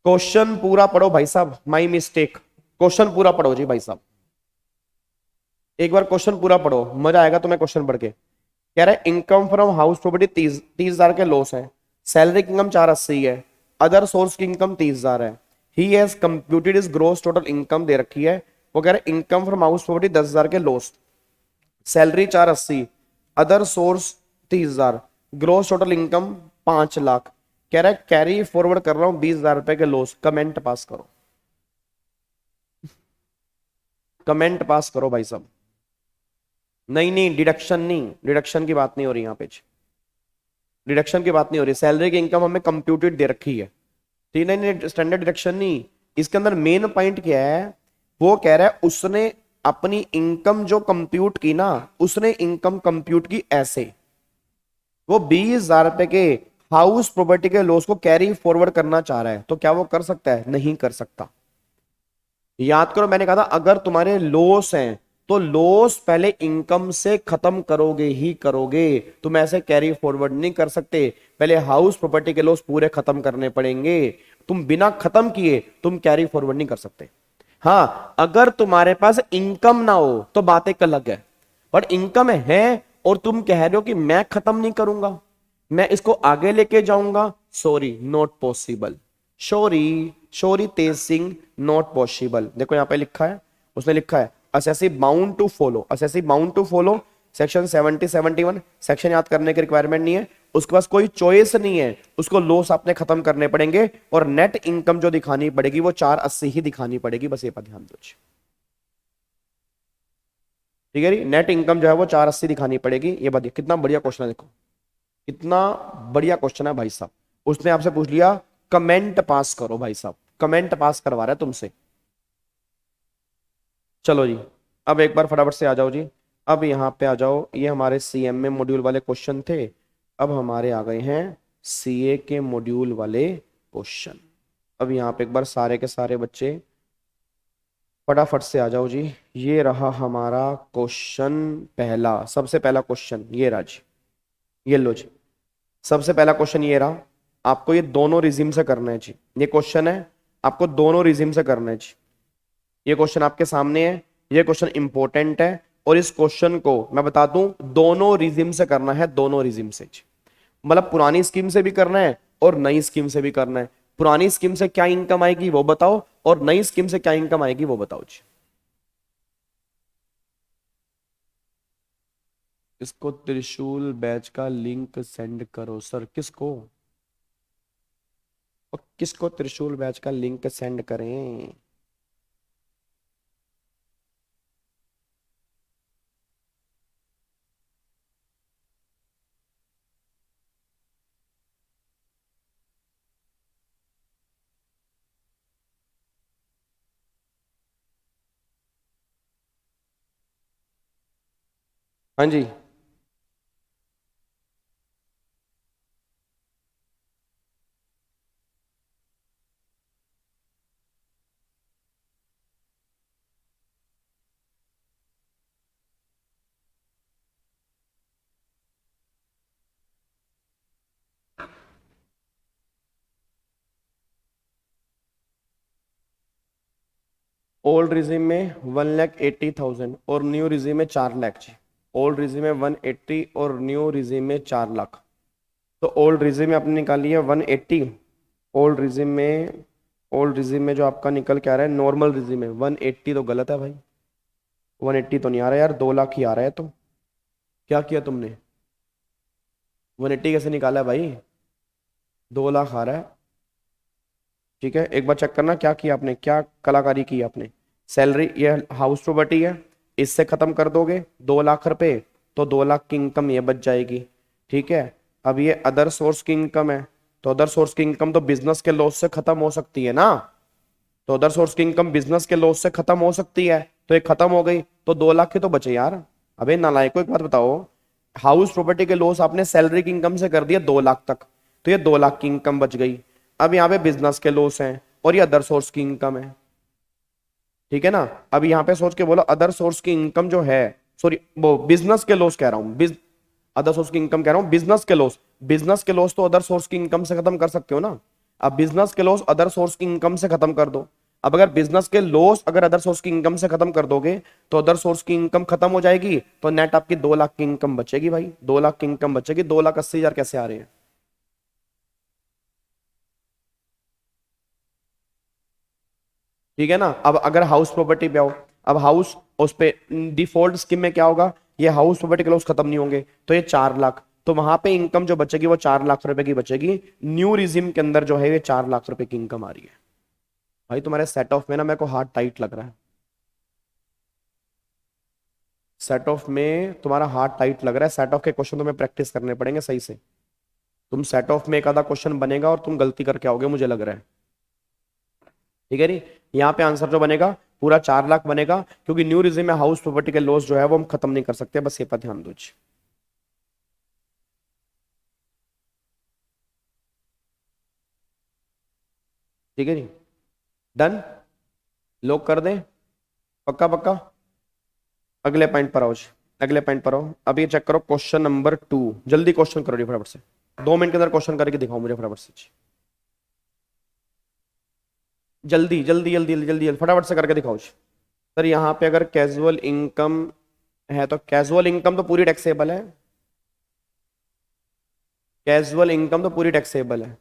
क्वेश्चन पूरा पढ़ो भाई साहब। माई मिस्टेक, क्वेश्चन पूरा पढ़ो जी भाई साहब। एक बार क्वेश्चन पूरा पढ़ो, मजा आएगा तुम्हें क्वेश्चन पढ़ के। कह रहा है इनकम फ्रॉम हाउस प्रॉपर्टी 30,000 के लॉस है, सैलरी की इनकम 480 है, अदर सोर्स की इनकम 30,000 है। He has computed is gross total income दे रखी है। वो कह रहा है इनकम फ्रॉम हाउस प्रॉपर्टी 10,000 के loss, salary 480, other source 30,000, gross total income 5 lakh. कह रहा है कैरी फॉरवर्ड कर रहा हूं 20,000 रुपए के लॉस। कमेंट पास करो, कमेंट पास करो भाई साहब। नहीं नहीं, डिडक्शन नहीं, डिडक्शन की बात नहीं हो रही यहाँ पे, डिडक्शन की बात नहीं हो रही। सैलरी की इनकम हमें कंप्यूटेड दे रखी है, ठीक है? नहीं, स्टैंडर्ड डिडक्शन नहीं। इसके अंदर मेन पॉइंट क्या है, वो कह रहा है उसने अपनी इनकम जो कंप्यूट की ना, उसने इनकम कंप्यूट की ऐसे, वो 20,000 रुपए के हाउस प्रॉपर्टी के लॉस को कैरी फॉरवर्ड करना चाह रहा है। तो क्या वो कर सकता है? नहीं कर सकता। याद करो मैंने कहा था अगर तुम्हारे लॉस हैं तो लॉस पहले इनकम से खत्म करोगे ही करोगे, तुम ऐसे कैरी फॉरवर्ड नहीं कर सकते। पहले हाउस प्रॉपर्टी के लॉस पूरे खत्म करने पड़ेंगे, तुम बिना खत्म किए तुम कैरी फॉरवर्ड नहीं कर सकते। हाँ, अगर तुम्हारे पास इनकम ना हो तो बात एक अलग है, बट इनकम है और तुम कह रहे हो कि मैं खत्म नहीं करूंगा, मैं इसको आगे लेके जाऊंगा, sorry not possible. Sorry sorry Tej Singh, not possible. देखो यहाँ पे लिखा है, उसने लिखा है assessee bound to follow, assessee bound to follow section 70 71। Section याद करने की रिक्वायरमेंट नहीं है, उसके पास कोई चॉइस नहीं है, उसको लॉस आपने खत्म करने पड़ेंगे और नेट इनकम जो दिखानी पड़ेगी वो 480 ही दिखानी पड़ेगी, बस ये पर ध्यान दो। ठीक है, नेट इनकम जो है वो 480 दिखानी पड़ेगी। ये बताइए कितना बढ़िया क्वेश्चन है, देखो कितना बढ़िया क्वेश्चन है भाई साहब। उसने आपसे पूछ लिया कमेंट पास करो, भाई साहब कमेंट पास करवा रहा है तुमसे। चलो जी, अब एक बार फटाफट से आ जाओ जी, अब यहाँ पे आ जाओ। ये हमारे सीएमए मॉड्यूल वाले क्वेश्चन थे, अब हमारे आ गए हैं सीए के मॉड्यूल वाले क्वेश्चन। अब यहाँ पे एक बार सारे के सारे बच्चे फटाफट से आ जाओ जी। ये रहा हमारा क्वेश्चन पहला, सबसे पहला क्वेश्चन ये रहा जी, ये लो जी। सबसे पहला क्वेश्चन ये रहा, आपको ये दोनों रिजिम से करना है जी। ये क्वेश्चन है आपको दोनों रिजिम से करना है जी। ये क्वेश्चन आपके सामने है, ये क्वेश्चन इंपॉर्टेंट है और इस क्वेश्चन को मैं बता दूं दोनों रिजिम से करना है, दोनों रिजिम से जी। मतलब पुरानी स्कीम से भी करना है और नई स्कीम से भी करना है। पुरानी स्कीम से क्या इनकम आएगी वो बताओ और नई स्कीम से क्या इनकम आएगी वो बताओ जी। इसको त्रिशूल बैच का लिंक सेंड करो सर, किसको और किसको त्रिशूल बैच का लिंक सेंड करें? हाँ जी, ओल्ड रिजिम में 1,80,000 और न्यू रिजिम में 4 लाख जी। ओल्ड रिजिम में 180 और न्यू रिजिम में 4 लाख। तो ओल्ड रिजिम में आपने निकाली है 180। ओल्ड रिजिम में, ओल्ड रिजिम में जो आपका निकल के आ रहा है नॉर्मल रिजिम में 180 तो गलत है भाई, 180 तो नहीं आ रहा यार, 2 लाख ही आ रहा है। तो क्या किया तुमने, 180 कैसे निकाला है भाई, 2 लाख आ रहा है। ठीक है, एक बार चेक करना क्या किया आपने, क्या कलाकारी की आपने। सैलरी ये हाउस प्रॉपर्टी है, इससे खत्म कर दोगे 2 लाख रुपए, तो 2 लाख की इनकम ये बच जाएगी। ठीक है, अब ये अदर सोर्स की इनकम है, तो अदर सोर्स की इनकम तो बिजनेस के लॉस से खत्म हो सकती है ना। तो अदर सोर्स की इनकम बिजनेस के लॉस से खत्म हो सकती है, तो ये खत्म हो गई तो 2 लाख के तो बचे यार। अबे नालायको एक बात बताओ, हाउस प्रॉपर्टी के लॉस आपने सैलरी की इनकम से कर दिया 2 लाख तक, तो ये 2 लाख की इनकम बच गई। अब यहाँ पे बिजनेस के लॉस हैं और ये अदर सोर्स की इनकम है। ठीक है ना, अब यहाँ पे सोच के बोलो अदर सोर्स की इनकम जो है, सॉरी वो बिजनेस के लॉस कह रहा हूँ, अदर सोर्स की इनकम कह रहा हूँ, बिजनेस के लॉस। बिजनेस के लॉस तो अदर सोर्स की इनकम से खत्म कर सकते हो ना। अब बिजनेस के लॉस अदर सोर्स की इनकम से खत्म कर दो। अब अगर बिजनेस के लॉस अगर अदर सोर्स की इनकम से खत्म कर दोगे तो अदर सोर्स की इनकम खत्म हो जाएगी, तो नेट आपकी 2 लाख की इनकम बचेगी भाई, 2 लाख की इनकम बचेगी। 2,80,000 कैसे आ रहे हैं? ठीक है ना। अब अगर हाउस प्रॉपर्टी पे आओ, अब हाउस उस पे डिफॉल्ट स्कीम में क्या होगा, ये हाउस प्रॉपर्टी के लॉस खत्म नहीं होंगे, तो ये 4 लाख, तो वहां पे इनकम जो बचेगी वो 4 लाख रुपए की बचेगी। न्यू रिजिम के अंदर जो है ये 4 लाख रुपए की इनकम आ रही है। भाई तुम्हारे सेट ऑफ में ना मेरे को हार्ट टाइट लग रहा है, सेट ऑफ में तुम्हारा हार्ट टाइट लग रहा है। सेट ऑफ के क्वेश्चन तुम्हें प्रैक्टिस करने पड़ेंगे सही से। तुम सेट ऑफ में एक आधा क्वेश्चन बनेगा और तुम गलती करके आओगे मुझे लग रहा है। ठीक है नी, यहाँ पे आंसर जो बनेगा पूरा 4 लाख बनेगा, क्योंकि न्यू रिजिम में हाउस प्रॉपर्टी के लॉस जो है वो हम खत्म नहीं कर सकते, बस ये पर ध्यान दो जी। ठीक है जी, डन, लॉक कर दें, पक्का पक्का। अगले पॉइंट पर आओ जी, अगले पॉइंट पर आओ। अब ये चेक करो क्वेश्चन नंबर 2, जल्दी क्वेश्चन करो जी फटाफट से, 2 मिनट के अंदर क्वेश्चन करके दिखाओ मुझे फटाफट से जी। जल्दी जल्दी जल्दी जल्दी जल्दी फटाफट से करके दिखाओ जी। सर यहाँ पे अगर कैजुअल इनकम है तो कैजुअल इनकम तो पूरी टैक्सेबल है। कैजुअल इनकम तो पूरी टैक्सेबल है।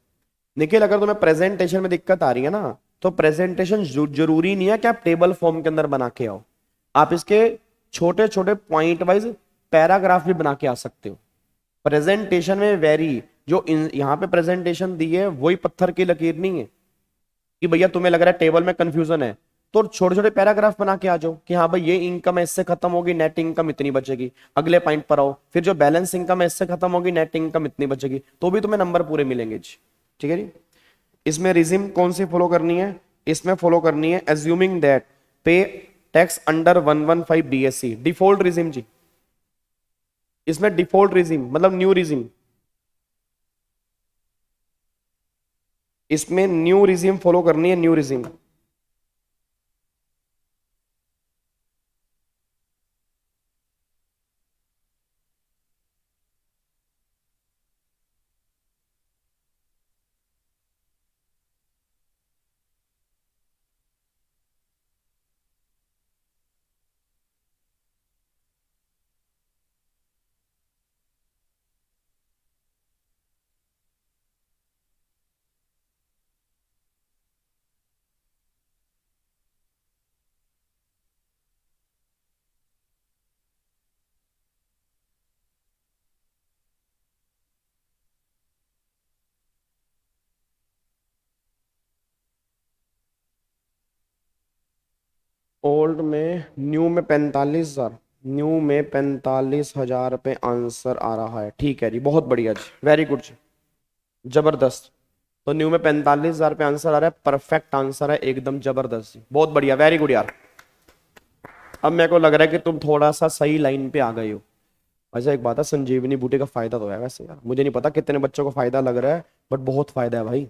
निखिल अगर तुम्हें प्रेजेंटेशन में दिक्कत आ रही है ना, तो प्रेजेंटेशन जरूरी नहीं है कि आप टेबल फॉर्म के अंदर बना के आओ, आप इसके छोटे छोटे पॉइंट वाइज पैराग्राफ भी बना के आ सकते हो। प्रेजेंटेशन में वेरी जो यहाँ पे प्रेजेंटेशन दी है वही पत्थर की लकीर नहीं है कि भैया तुम्हें लग रहा है टेबल में कंफ्यूजन है तो छोटे छोटे पैराग्राफ बना के आ जाओ कि हाँ भाई ये इनकम है इससे खत्म होगी, नेट इनकम इतनी बचेगी, अगले पॉइंट पर आओ, फिर जो बैलेंस इनकम है इससे खत्म होगी, नेट इनकम इतनी बचेगी, तो भी तुम्हें नंबर पूरे मिलेंगे जी। ठीक है जी। इसमें रिजिम कौन सी फॉलो करनी है, इसमें फॉलो करनी है assuming that pay tax under 115 BSC, default regime जी। इसमें डिफॉल्ट रिजिम मतलब न्यू रिजिम, इसमें न्यू रिजिम फॉलो करनी है, न्यू रिजिम। ओल्ड में न्यू में 45,000, न्यू में 45,000 पे आंसर आ रहा है। ठीक है जी, बहुत बढ़िया जी, वेरी गुड जी, जबरदस्त। तो न्यू में 45,000 पे आंसर आ रहा है, परफेक्ट आंसर है, एकदम जबरदस्त जी, बहुत बढ़िया, वेरी गुड यार। अब मेरे को लग रहा है कि तुम थोड़ा सा सही लाइन पे आ गए हो। अच्छा एक बात है, संजीवनी बूटी का फायदा तो है वैसे यार, मुझे नहीं पता कितने बच्चों को फायदा लग रहा है, बट बहुत फायदा है भाई।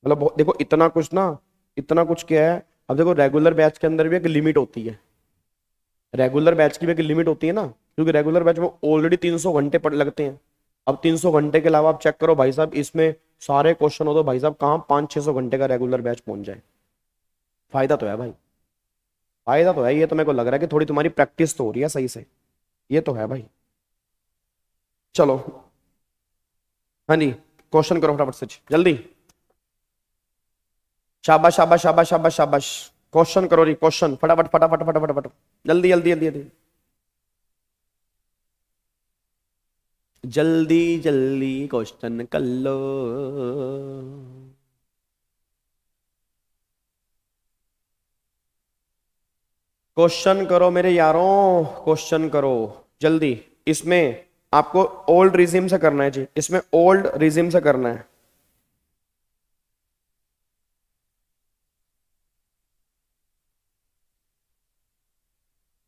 मतलब देखो इतना कुछ ना, इतना कुछ क्या है। अब देखो रेगुलर बैच के अंदर भी एक लिमिट होती है, रेगुलर बैच की भी एक लिमिट होती है ना, क्योंकि रेगुलर बैच में ऑलरेडी 300 घंटे पढ़ लगते हैं। अब 300 घंटे के अलावा आप चेक करो भाई साहब, इसमें सारे क्वेश्चन हो तो भाई साहब कहाँ 500-600 घंटे का रेगुलर बैच पहुंच जाए। फायदा तो है भाई, फायदा तो है, ये तो मेरे को लग रहा है कि थोड़ी तुम्हारी प्रैक्टिस तो हो रही है सही से, ये तो है भाई। चलो हाँ जी, क्वेश्चन करो फटाफट से जल्दी। शाबाश शाबाश शाबाश शाबाश शाबाश, क्वेश्चन करो जी, क्वेश्चन फटाफट फटाफट फटाफट फटाफट, जल्दी जल्दी जल्दी जल्दी जल्दी जल्दी क्वेश्चन कर लो। क्वेश्चन करो मेरे यारों, क्वेश्चन करो जल्दी। इसमें आपको ओल्ड रिजिम से करना है जी, इसमें ओल्ड रिजिम से करना है।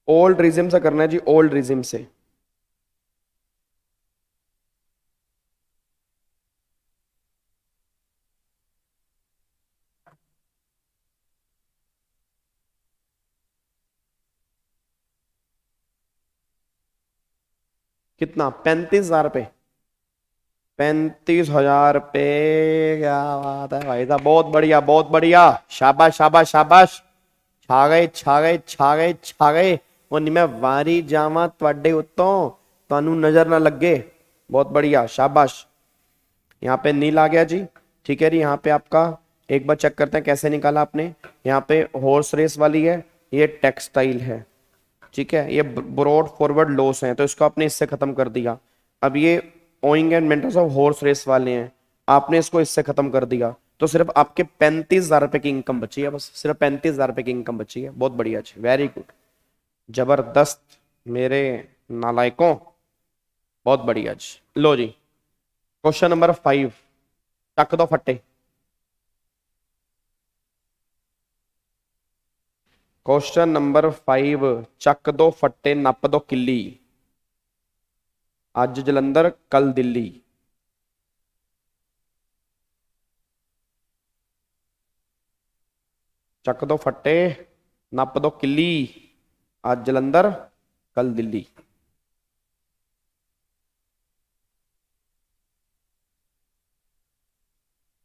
ओल्ड रिजिम से करना है जी, ओल्ड रिजिम से। कितना, 35,000 पे, 35,000 पे, क्या बात है भाई साहब, बहुत बढ़िया बहुत बढ़िया, शाबाश शाबाश शाबाश, छा गए छा गए छा गए छा गए। वो नहीं, मैं वारी जावा ਤੁਹਾਡੇ ਉੱਤੋਂ ਤੁਹਾਨੂੰ नजर ना लगे। बहुत बढ़िया, शाबाश। यहाँ पे नील आ गया जी। ठीक है जी, यहाँ पे आपका एक बार चेक करते हैं कैसे निकाला आपने। यहाँ पे हॉर्स रेस वाली है, ये टेक्सटाइल है, ठीक है, ये ब्रॉड फॉरवर्ड लॉस है तो इसको आपने इससे खत्म कर दिया। अब ये owning and maintenance of horse race वाले हैं, आपने इसको इससे खत्म कर दिया, तो सिर्फ आपके 35,000 रुपए की इनकम बची है, बस सिर्फ 35,000 रुपए की इनकम बची है। बहुत बढ़िया जी, वेरी गुड, जबरदस्त मेरे नालायकों, बहुत बढ़िया जी। लो जी, क्वेश्चन नंबर 5, चक दो फट्टे। क्वेश्चन नंबर 5, चक दो फट्टे नप दो किली, आज जलंधर कल दिल्ली। चक दो फट्टे नप दो किली, आज जलंधर कल दिल्ली।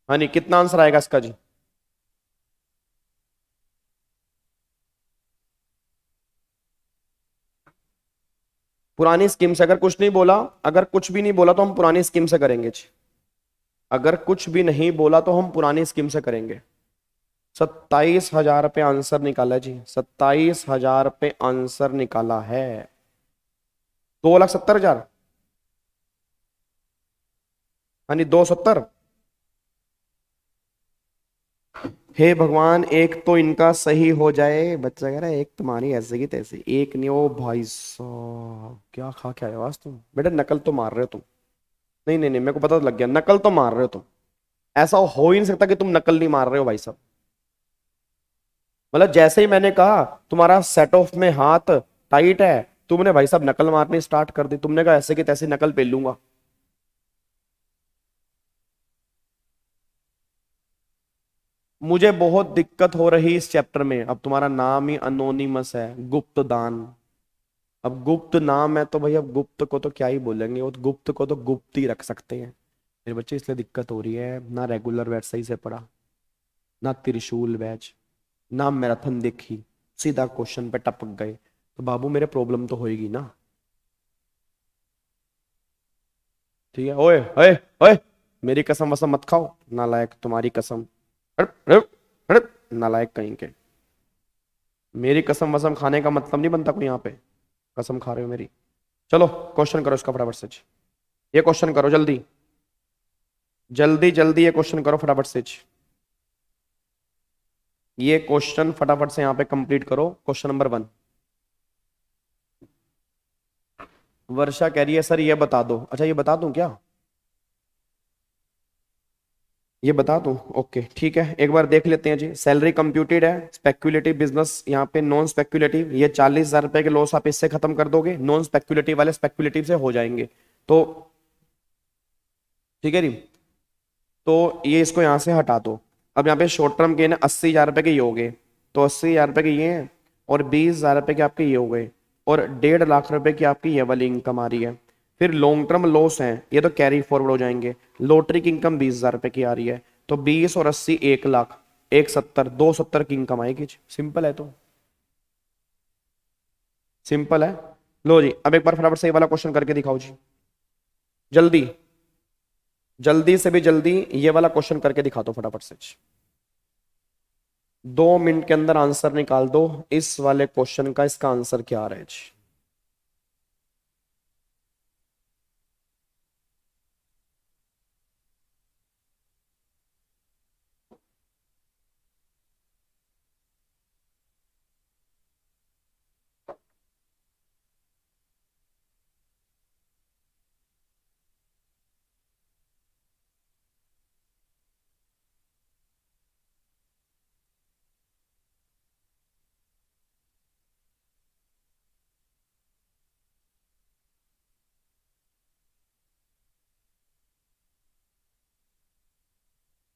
हाँ नहीं, कितना आंसर आएगा इसका जी? पुरानी स्कीम से, अगर कुछ नहीं बोला, अगर कुछ भी नहीं बोला तो हम पुरानी स्कीम से करेंगे जी। अगर कुछ भी नहीं बोला तो हम पुरानी स्कीम से करेंगे। 27,000 पे आंसर निकाला जी, 27,000 पे आंसर निकाला है। 2,70,000, यानी 270। हे भगवान, एक तो इनका सही हो जाए। बच्चा कह रहा है एक तुम्हारी ऐसे की तैसे, एक नहीं। ओ भाई साहब, क्या खा के आए हो आज तुम? बेटा नकल तो मार रहे हो तुम। नहीं नहीं नहीं, मेरे को पता लग गया, नकल तो मार रहे हो तुम। ऐसा हो ही नहीं सकता कि तुम नकल नहीं मार रहे हो भाई साहब। मतलब जैसे ही मैंने कहा तुम्हारा सेट ऑफ में हाथ टाइट है, तुमने भाई साहब नकल मारनी स्टार्ट कर दी। तुमने कहा ऐसे की तैसे नकल पेल लूंगा। मुझे बहुत दिक्कत हो रही इस चैप्टर में। अब तुम्हारा नाम ही अनोनिमस है, गुप्त दान। अब गुप्त नाम है तो भाई अब गुप्त को तो क्या ही बोलेंगे, वो तो गुप्त को तो गुप्त ही रख सकते हैं मेरे बच्चे। इसलिए दिक्कत हो रही है, ना रेगुलर बैच सही से पढ़ा, ना त्रिशूल बैच, ना मैराथन देखी, सीधा क्वेश्चन पे टपक गए। तो बाबू मेरे प्रॉब्लम तो होएगी ना। ठीक है, ओए ओए ओए, मेरी कसम वसम मत खाओ नालायक, तुम्हारी कसम। हट, हट, हट, नालायक कहीं के। मेरी कसम वसम खाने का मतलब नहीं बनता कोई यहाँ पे। कसम खा रहे हो मेरी। चलो क्वेश्चन करो इसका फटाफट से जी। ये क्वेश्चन करो जल्दी, जल्दी जल्दी ये क्वेश्चन करो फटाफट से जी। ये क्वेश्चन फटाफट से यहाँ पे कंप्लीट करो। Question number 1। वर्षा कह रही है सर ये बता दो। अच्छा ये बता दूं क्या? ये बता दूं? ओके ठीक है, एक बार देख लेते हैं जी। सैलरी कंप्यूटेड है, स्पेक्युलेटिव बिजनेस यहाँ पे नॉन स्पेक्युलेटिव। ये 40,000 रुपए के लॉस आप इससे खत्म कर दोगे, नॉन स्पेक्युलेटिव वाले स्पेक्युलेटिव से हो जाएंगे। तो ठीक है जी, तो ये इसको यहाँ से हटा दो। अब यहाँ पे शॉर्ट टर्म गेन 80,000 रुपए के ये हो गए, तो 80,000 रुपए के ये हैं, और 20,000 रुपए के आपके ये हो गए, और 1.5 लाख रुपए की आपकी ये वाली इनकम आ रही है। फिर लॉन्ग टर्म लॉस है, ये तो कैरी फॉरवर्ड हो जाएंगे। लॉटरी की इनकम 20,000 रुपए की आ रही है, तो 20 और 80 1 लाख, 170, 270 की इनकम आएगी। सिंपल है, तो सिंपल है। लो जी, अब एक बार फटाफट से ये वाला क्वेश्चन करके दिखाओ जी, जल्दी, जल्दी से भी जल्दी ये वाला क्वेश्चन करके दिखा दो फटाफट से। 2 मिनट के अंदर आंसर निकाल दो इस वाले क्वेश्चन का। इसका आंसर क्या आ रहा है जी?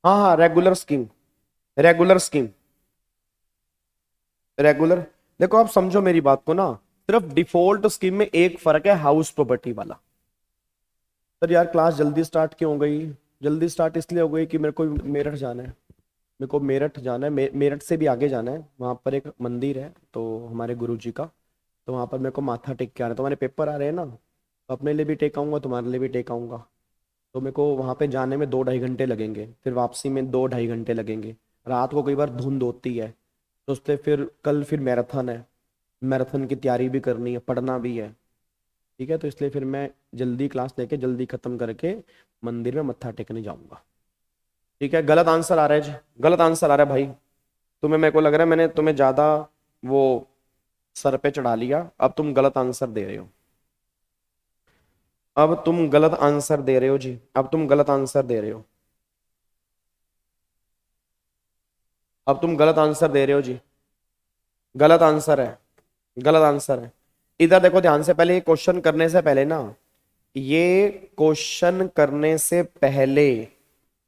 हाँ हाँ, regular scheme, regular scheme, regular. देखो आप समझो मेरी बात को ना, सिर्फ डिफॉल्ट स्कीम में एक फर्क है, हाउस प्रॉपर्टी वाला। सर यार क्लास जल्दी स्टार्ट क्यों हो गई? जल्दी स्टार्ट इसलिए हो गई कि मेरे को मेरठ जाना है। मेरे को मेरठ जाना है, मेरठ से भी आगे जाना है। वहाँ पर एक मंदिर है तो हमारे गुरु जी का, तो वहाँ पर मेरे को माथा टेक के आना है। तो हमारे पेपर आ रहे हैं ना, तो अपने लिए भी टेक आऊंगा, तुम्हारे लिए भी टेक आऊंगा। तो मेरे को वहाँ पे जाने में 2-2.5 घंटे लगेंगे, फिर वापसी में 2-2.5 घंटे लगेंगे। रात को कई बार धुंध होती है, तो उससे फिर कल फिर मैराथन है, मैराथन की तैयारी भी करनी है, पढ़ना भी है। ठीक है, तो इसलिए फिर मैं जल्दी क्लास लेके जल्दी खत्म करके मंदिर में मत्था टेकने जाऊंगा। ठीक है, गलत आंसर आ रहा है जी, गलत आंसर आ रहा है भाई। तुम्हें, मेरे को लग रहा है मैंने तुम्हें ज्यादा वो सर पे चढ़ा लिया। अब तुम गलत आंसर दे रहे हो, अब तुम गलत आंसर दे रहे हो जी, अब तुम गलत आंसर दे रहे हो, अब तुम गलत आंसर दे रहे हो जी। गलत आंसर है, गलत आंसर है। इधर देखो ध्यान से, पहले ये क्वेश्चन करने से पहले ना, ये क्वेश्चन करने से पहले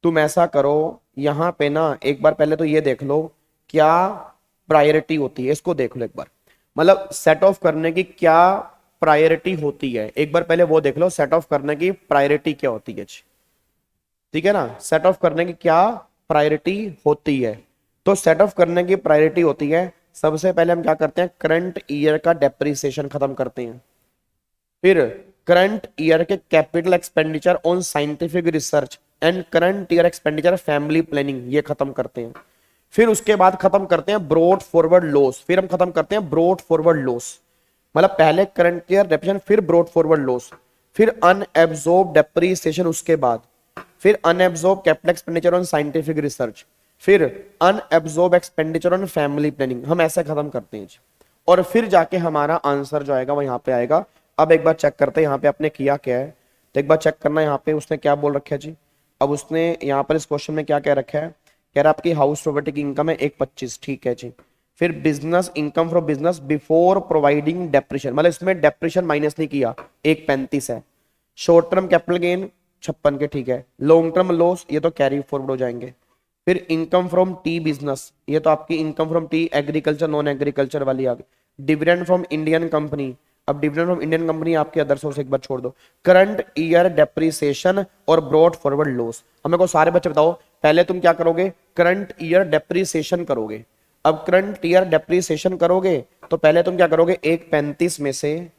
तुम ऐसा करो, यहां पे ना एक बार पहले तो ये देख लो क्या प्रायोरिटी होती है, इसको देख लो एक बार। मतलब सेट ऑफ करने की क्या प्रायोरिटी होती है, एक बार पहले वो देख लो, सेट ऑफ करने की प्रायोरिटी क्या होती है जी। ठीक है ना, सेट ऑफ करने की क्या प्रायोरिटी होती है। तो सेट ऑफ करने की प्रायोरिटी होती है, सबसे पहले हम क्या करते हैं, करंट ईयर का डेप्रिसिएशन खत्म करते हैं। फिर करंट ईयर के capital expenditure on scientific research and current year expenditure family planning, ये खत्म करते हैं। फिर उसके बाद खत्म करते हैं ब्रॉड फॉरवर्ड लॉस, फिर हम खत्म करते हैं ब्रॉड फॉरवर्ड लॉस, मतलब पहले करंट ईयर डेप्रिसिएशन, फिर ब्रॉड फॉरवर्ड लॉस, फिर अनएब्सॉर्ब डेप्रिसिएशन उसके बाद, फिर unabsorbed capital expenditure on scientific research, फिर unabsorbed expenditure on family planning, हम ऐसे खत्म करते हैं जी। और फिर जाके हमारा आंसर जो आएगा वो यहाँ पे आएगा। अब एक बार चेक करते हैं यहाँ पे आपने किया क्या है, तो एक बार चेक करना यहाँ पे उसने क्या बोल रखा है जी। अब उसने यहाँ पर इस क्वेश्चन में क्या कह रखा है, कह रहा है आपकी हाउस प्रॉपर्टी की इनकम है 125, ठीक है जी। फिर business income from business before providing depression, मतलब इसमें डेप्रिशन माइनस नहीं किया, 135 है। शॉर्ट टर्म कैपिटल गेन 56 के, ठीक है। लॉन्ग टर्म लॉस ये तो कैरी फॉरवर्ड हो जाएंगे। फिर इनकम फ्रॉम टी बिजनेस, ये तो आपकी income from T agriculture non agriculture वाली आ गई। डिविडेंड फ्रॉम इंडियन कंपनी, अब डिविडेंड फ्रॉम इंडियन कंपनी आपके अदर सोर्स एक बार छोड़ दो। करंट ईयर डेप्रिसिएशन और ब्रॉड फॉरवर्ड लॉस, हमें को सारे बच्चे बताओ पहले तुम क्या करोगे, करंट ईयर डेप्रिसिएशन करोगे। अब करंट ईयर डेप्रिसिएशन करोगे तो पहले तुम क्या करोगे, 135 में से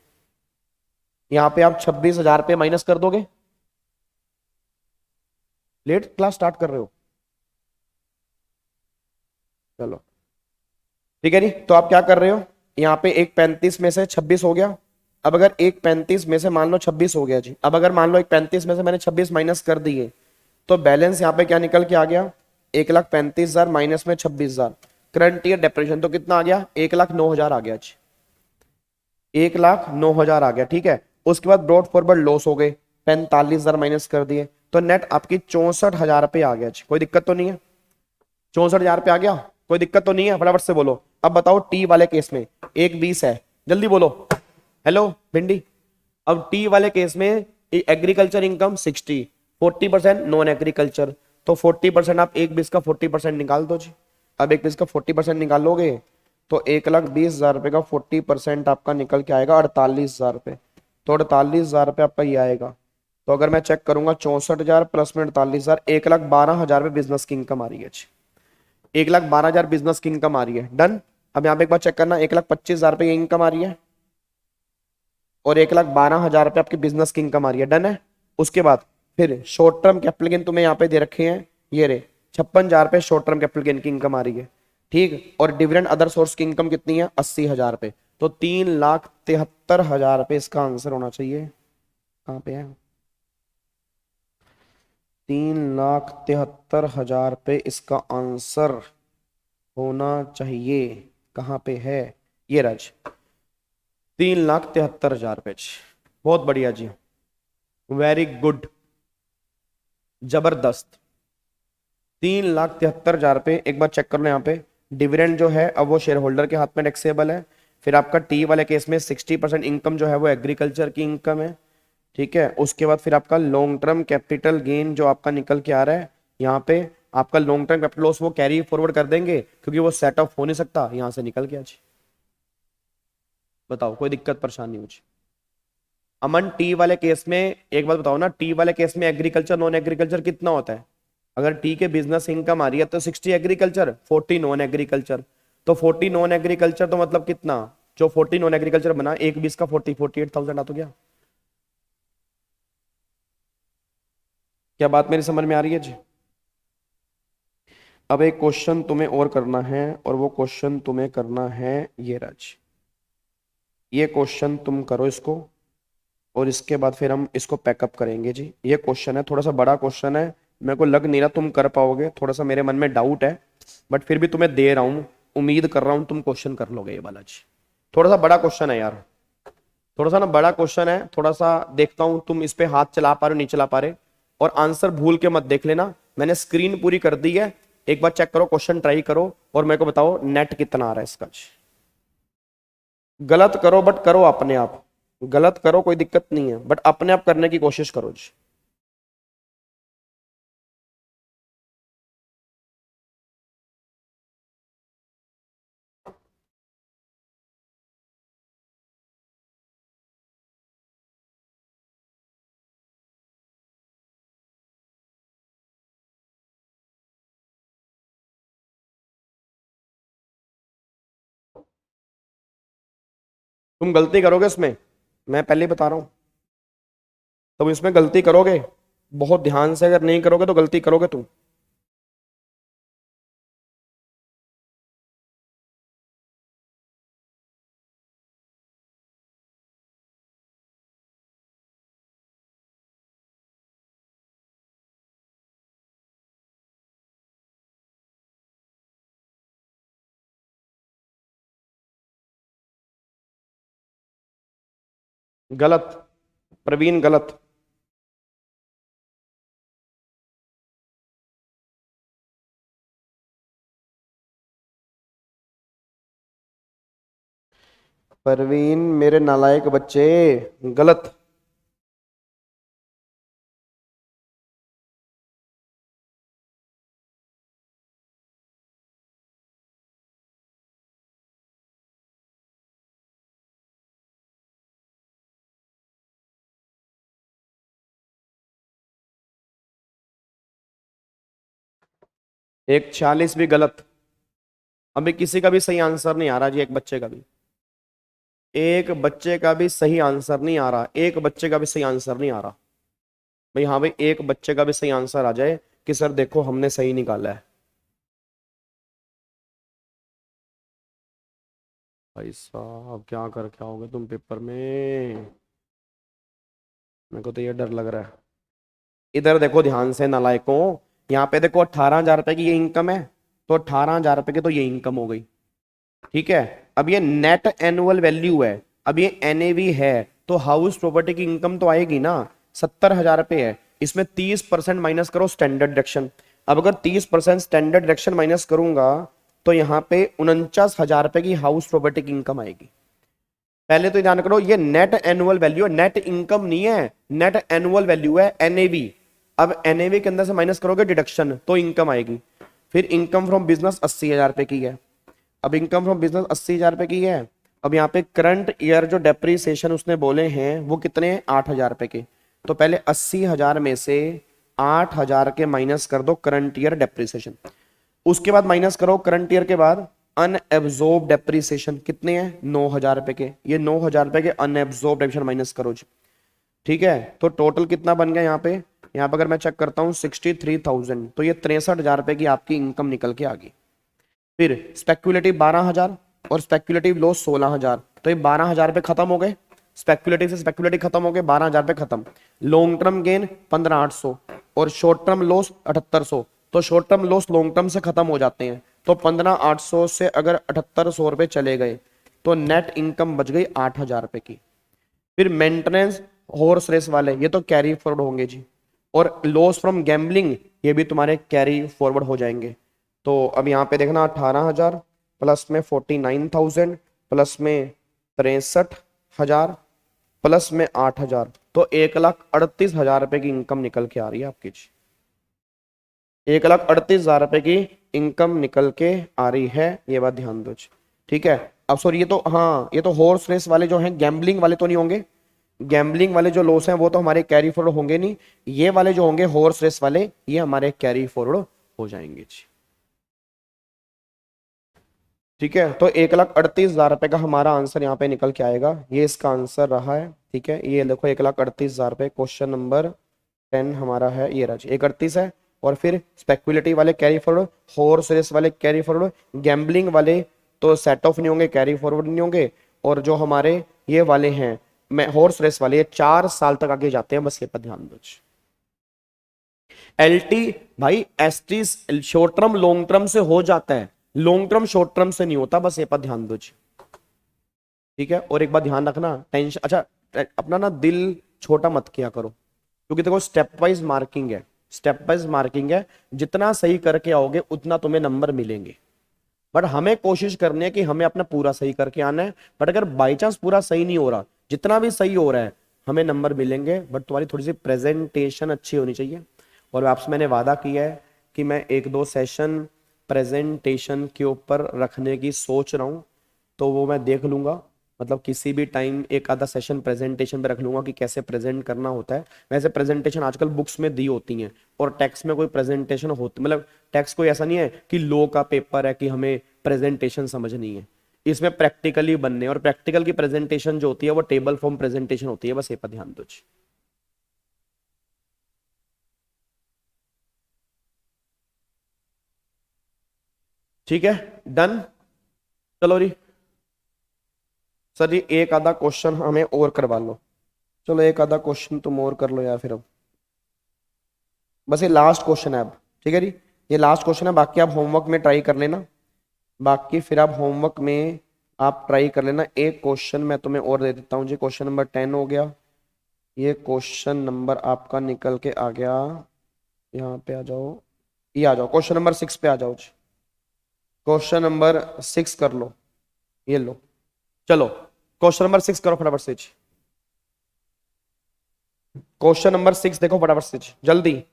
यहां पे आप 26,000 पे माइनस कर दोगे। लेट क्लास स्टार्ट कर रहे हो, चलो ठीक है जी। तो आप क्या कर रहे हो, यहाँ पे 135 में से 26 हो गया। अब अगर 135 में से मान लो 26 हो गया जी, अब अगर मान लो 135 में से मैंने 26 माइनस कर दिए तो बैलेंस यहाँ पे क्या निकल के आ गया, 1,35,000 माइनस में 26,000। करंट ईयर डेप्रिसिएशन तो कितना आ गया, 1,09,000 आ गया जी, 1,09,000 आ गया, ठीक है। उसके बाद ब्रॉड फॉरवर्ड लॉस हो गए, 45,000 माइनस कर दिए तो नेट आपकी 64,000 पे आ गया जी। कोई दिक्कत तो नहीं है, 64,000 पे आ गया, कोई दिक्कत तो नहीं है, फटाफट से बोलो। अब बताओ टी वाले केस में 1,20 है, जल्दी बोलो। हेलो भिंडी, अब टी वाले केस में एग्रीकल्चर इनकम 60, 40% नॉन एग्रीकल्चर, तो 40% आप 1,20 का 40% निकाल दो जी। अब 1,20 का 40% निकालोगे तो 1,20,000 रुपए का 40% आपका निकल के आएगा 48,000 रुपए, तो 48,000 रुपये आपका ये आएगा। तो अगर मैं चेक करूंगा 64,000 प्लस में 48,000, 1,12,000 रुपये बिजनेस की इनकम आ रही है जी, 1,12,000 बिजनेस की इनकम आ रही है, डन। अब यहाँ पे एक बार चेक करना, 1,25,000 रुपये इनकम आ रही है और 1,12,000 रुपये आपकी बिजनेस की इनकम आ रही है, डन है। उसके बाद फिर शॉर्ट टर्म कैपिटल गेन तुम्हें यहाँ पे दे रखे हैं, ये रे 56,000 रुपये शॉर्ट टर्म कैपिटल गेन की इनकम आ रही है, ठीक। और डिविडेंड अदर सोर्स की इनकम कितनी है, 80,000 रुपये, तो 3,73,000 रुपये इसका आंसर होना चाहिए। कहाँ पे है, 3,73,000 रुपये इसका आंसर होना चाहिए। कहाँ पे है, ये राज 3,73,000 रुपये, बहुत बढ़िया जी, वेरी गुड, जबरदस्त। 3,73,000 रुपये, एक बार चेक कर लो यहाँ पे। डिविडेंड जो है अब वो शेयर होल्डर के हाथ में टैक्सेबल है। फिर आपका टी वाले केस में 60% इनकम जो है वो एग्रीकल्चर की इनकम है, ठीक है। उसके बाद फिर आपका लॉन्ग टर्म कैपिटल गेन जो आपका निकल के आ रहा है यहाँ पे, आपका लॉन्ग टर्म कैपिटल लॉस वो कैरी फॉरवर्ड कर देंगे क्योंकि वो सेट ऑफ हो नहीं सकता, यहाँ से निकल गया जी। बताओ कोई दिक्कत परेशानी मुझे। अमन टी वाले केस में एक बात बताओ ना, टी वाले केस में एग्रीकल्चर नॉन एग्रीकल्चर कितना होता है, अगर टी के बिजनेस इनकम आ रही है तो 60 एग्रीकल्चर 40 नॉन एग्रीकल्चर, तो 40 नॉन एग्रीकल्चर तो मतलब कितना, जो 40 नॉन एग्रीकल्चर बना 1,20 का 48,000 आ तो गया। क्या बात मेरी समझ में आ रही है जी। अब एक क्वेश्चन तुम्हें और करना है और वो क्वेश्चन तुम्हें करना है ये राज, ये क्वेश्चन तुम करो इसको और इसके बाद फिर हम इसको पैकअप करेंगे जी। ये क्वेश्चन है थोड़ा सा बड़ा क्वेश्चन है, मेरे को लग नहीं रहा तुम कर पाओगे, थोड़ा सा मेरे मन में डाउट है, बट फिर भी तुम्हें दे रहा हूं, उम्मीद कर रहा हूं तुम क्वेश्चन कर लोगे ये वाला जी। थोड़ा सा बड़ा क्वेश्चन है यार, थोड़ा सा ना बड़ा क्वेश्चन है, थोड़ा सा देखता हूं तुम इस पे हाथ चला पा रहे हो नहीं चला पा रहे। और आंसर भूल के मत देख लेना, मैंने स्क्रीन पूरी कर दी है, एक बार चेक करो क्वेश्चन ट्राई करो और मेरे को बताओ नेट कितना आ रहा है इसका जी। गलत करो बट करो अपने आप, गलत करो कोई दिक्कत नहीं है बट अपने आप करने की कोशिश करो जी। तुम गलती करोगे इसमें, मैं पहले ही बता रहा हूँ, तुम इसमें गलती करोगे, बहुत ध्यान से अगर नहीं करोगे तो गलती करोगे तुम। गलत, प्रवीण गलत। प्रवीण मेरे नालायक बच्चे, गलत। एक 46 भी गलत। अभी किसी का भी सही आंसर नहीं आ रहा जी, एक बच्चे का भी, एक बच्चे का भी सही आंसर नहीं आ रहा, एक बच्चे का भी सही आंसर नहीं आ रहा। भाई हाँ भाई, एक बच्चे का भी सही आंसर आ जाए कि सर देखो हमने सही निकाला है। भाई साहब क्या कर क्या होगे तुम पेपर में, मेरे को तो ये डर लग रहा है। इधर देखो ध्यान से नालायकों, यहाँ पे देखो 18,000 रुपए की ये इनकम है, तो 18,000 रुपए की तो ये इनकम हो गई। ठीक है, अब ये नेट एनुअल वैल्यू है, अब ये एनएवी है, तो हाउस प्रॉपर्टी की इनकम तो आएगी ना। 70,000 रुपए है, इसमें 30% माइनस करो स्टैंडर्ड डिडक्शन। अब अगर 30% स्टैंडर्ड डिडक्शन माइनस करूंगा तो यहाँ पे 49,000 रुपए की हाउस प्रॉपर्टी की इनकम आएगी। पहले तो ध्यान करो, ये नेट एनुअल वैल्यू है, नेट इनकम नहीं है, नेट एनुअल वैल्यू है, एनएवी। अब एनएवी के अंदर से माइनस करोगे डिडक्शन तो इनकम आएगी। फिर इनकम फ्रॉम बिजनेस 80,000 रुपए की है। अब इनकम फ्रॉम बिजनेस 80,000 रुपए की है। अब यहाँ पे करंट ईयर जो डेप्रीसिएशन उसने बोले हैं वो कितने हैं, 8,000 रुपए के। तो पहले 80,000 में से 8,000 के माइनस कर दो करंट ईयर डेप्रीसिएशन। उसके बाद माइनस करो करंट ईयर के बाद अनएब्जॉर्ब डेप्रीसिएशन, कितने हैं, 9,000 रुपए के। ये 9,000 रुपए के अनएब्जॉर्ब डेप्रीसिएशन माइनस करो जी। ठीक है, तो टोटल कितना बन गया यहाँ पे, यहाँ पे अगर मैं चेक करता हूँ 63,000, तो ये 63,000 रुपए की आपकी इनकम निकल के आ गई। फिर स्पेक्युलेटिव 12,000 और स्पेक्युलेटिव लॉस 16,000, तो ये 12,000 रुपए खत्म हो गए। स्पेक्युलेटिव से स्पेक्युलेटिव खत्म हो गए, 12,000 रुपए खत्म। लॉन्ग टर्म गेन 15,800 और शॉर्ट टर्म लॉस 7,800, तो short term loss long term से खत्म हो जाते हैं। तो 15,800 से अगर 7,800 रुपए चले गए तो नेट इनकम बच गई 8,000 रुपए की। फिर मेंटेनेंस हॉर्स रेस वाले ये तो कैरी फॉरवर्ड होंगे जी, और लॉस फ्रॉम गैम्बलिंग ये भी तुम्हारे कैरी फॉरवर्ड हो जाएंगे। तो अब यहाँ पे देखना 18,000 प्लस में 49,000 प्लस में 63,000 प्लस में 8,000, तो 1,38,000 रुपए की इनकम निकल के आ रही है आपकी जी। 1,38,000 रुपए की इनकम निकल के आ रही है, ये बात ध्यान दो जी। ठीक है, अब सॉरी, ये तो हाँ, ये तो हॉर्स रेस वाले जो हैं, गैम्बलिंग वाले तो नहीं होंगे। गैम्बलिंग वाले जो लॉस हैं वो तो हमारे कैरी फॉरवर्ड होंगे नहीं। ये वाले जो होंगे हॉर्स रेस वाले, ये हमारे कैरी फॉरवर्ड हो जाएंगे जी। ठीक है, तो 1,38,000 रुपए का हमारा आंसर यहाँ पे निकल के आएगा, ये इसका आंसर रहा है। ठीक है, ये देखो 1,38,000 रुपए, क्वेश्चन नंबर 10 हमारा है, ये रहा 138 है। और फिर स्पेक्युलेटिव वाले कैरी फॉरवर्ड, हॉर्स रेस वाले कैरी फॉरवर्ड, गैम्बलिंग वाले तो सेट ऑफ नहीं होंगे, कैरी फॉरवर्ड नहीं होंगे। और जो हमारे ये वाले हैं, मैं हॉर्स रेस वाले, ये 4 साल तक आगे जाते हैं, बस ये पर ध्यान दो। एलटी भाई, ST short term long term से हो जाता है, लॉन्ग टर्म शॉर्ट टर्म से नहीं होता, बस ये पर ध्यान दो जी। ठीक है, और एक बात ध्यान रखना, टेंशन अच्छा, अपना ना दिल छोटा मत किया करो, क्योंकि देखो स्टेप वाइज मार्किंग है, स्टेप वाइज मार्किंग है, जितना सही करके आओगे उतना तुम्हें नंबर मिलेंगे। बट हमें कोशिश करनी है कि हमें अपना पूरा सही करके आना है। बट अगर बाई चांस पूरा सही नहीं हो रहा, जितना भी सही हो रहा है हमें नंबर मिलेंगे, बट तुम्हारी थोड़ी सी प्रेजेंटेशन अच्छी होनी चाहिए। और आपसे मैंने वादा किया है कि मैं 1-2 सेशन प्रेजेंटेशन के ऊपर रखने की सोच रहा हूँ, तो वो मैं देख लूंगा, मतलब किसी भी टाइम एक आधा सेशन प्रेजेंटेशन पे रख लूंगा कि कैसे प्रेजेंट करना होता है। वैसे प्रेजेंटेशन आजकल बुक्स में दी होती हैं, और टेक्स्ट में कोई प्रेजेंटेशन होती, मतलब टेक्स्ट कोई ऐसा नहीं है कि लॉ का पेपर है कि हमें प्रेजेंटेशन समझनी है। इसमें प्रैक्टिकली बनने, और प्रैक्टिकल की प्रेजेंटेशन जो होती है वो टेबल फॉर्म प्रेजेंटेशन होती है, बस ये पर ध्यान दो जी। ठीक है, डन। चलो जी सर जी, एक आधा क्वेश्चन हमें और करवा लो। चलो एक आधा क्वेश्चन तुम और कर लो यार फिर अब, बस ये लास्ट क्वेश्चन है अब। ठीक है जी, ये लास्ट क्वेश्चन है, बाकी आप होमवर्क में ट्राई कर लेना। बाकी फिर आप होमवर्क में आप ट्राई कर लेना। एक क्वेश्चन मैं तुम्हें और दे देता हूँ जी, क्वेश्चन नंबर 10 हो गया। ये क्वेश्चन नंबर आपका निकल के आ गया, यहाँ पे आ जाओ, ये आ जाओ क्वेश्चन नंबर 6 पे आ जाओ जी। क्वेश्चन नंबर 6 कर लो, ये लो। चलो क्वेश्चन नंबर 6 करो फटाफट से जी। क्वेश्चन नंबर 6 देखो फटाफट से जी, जल्दी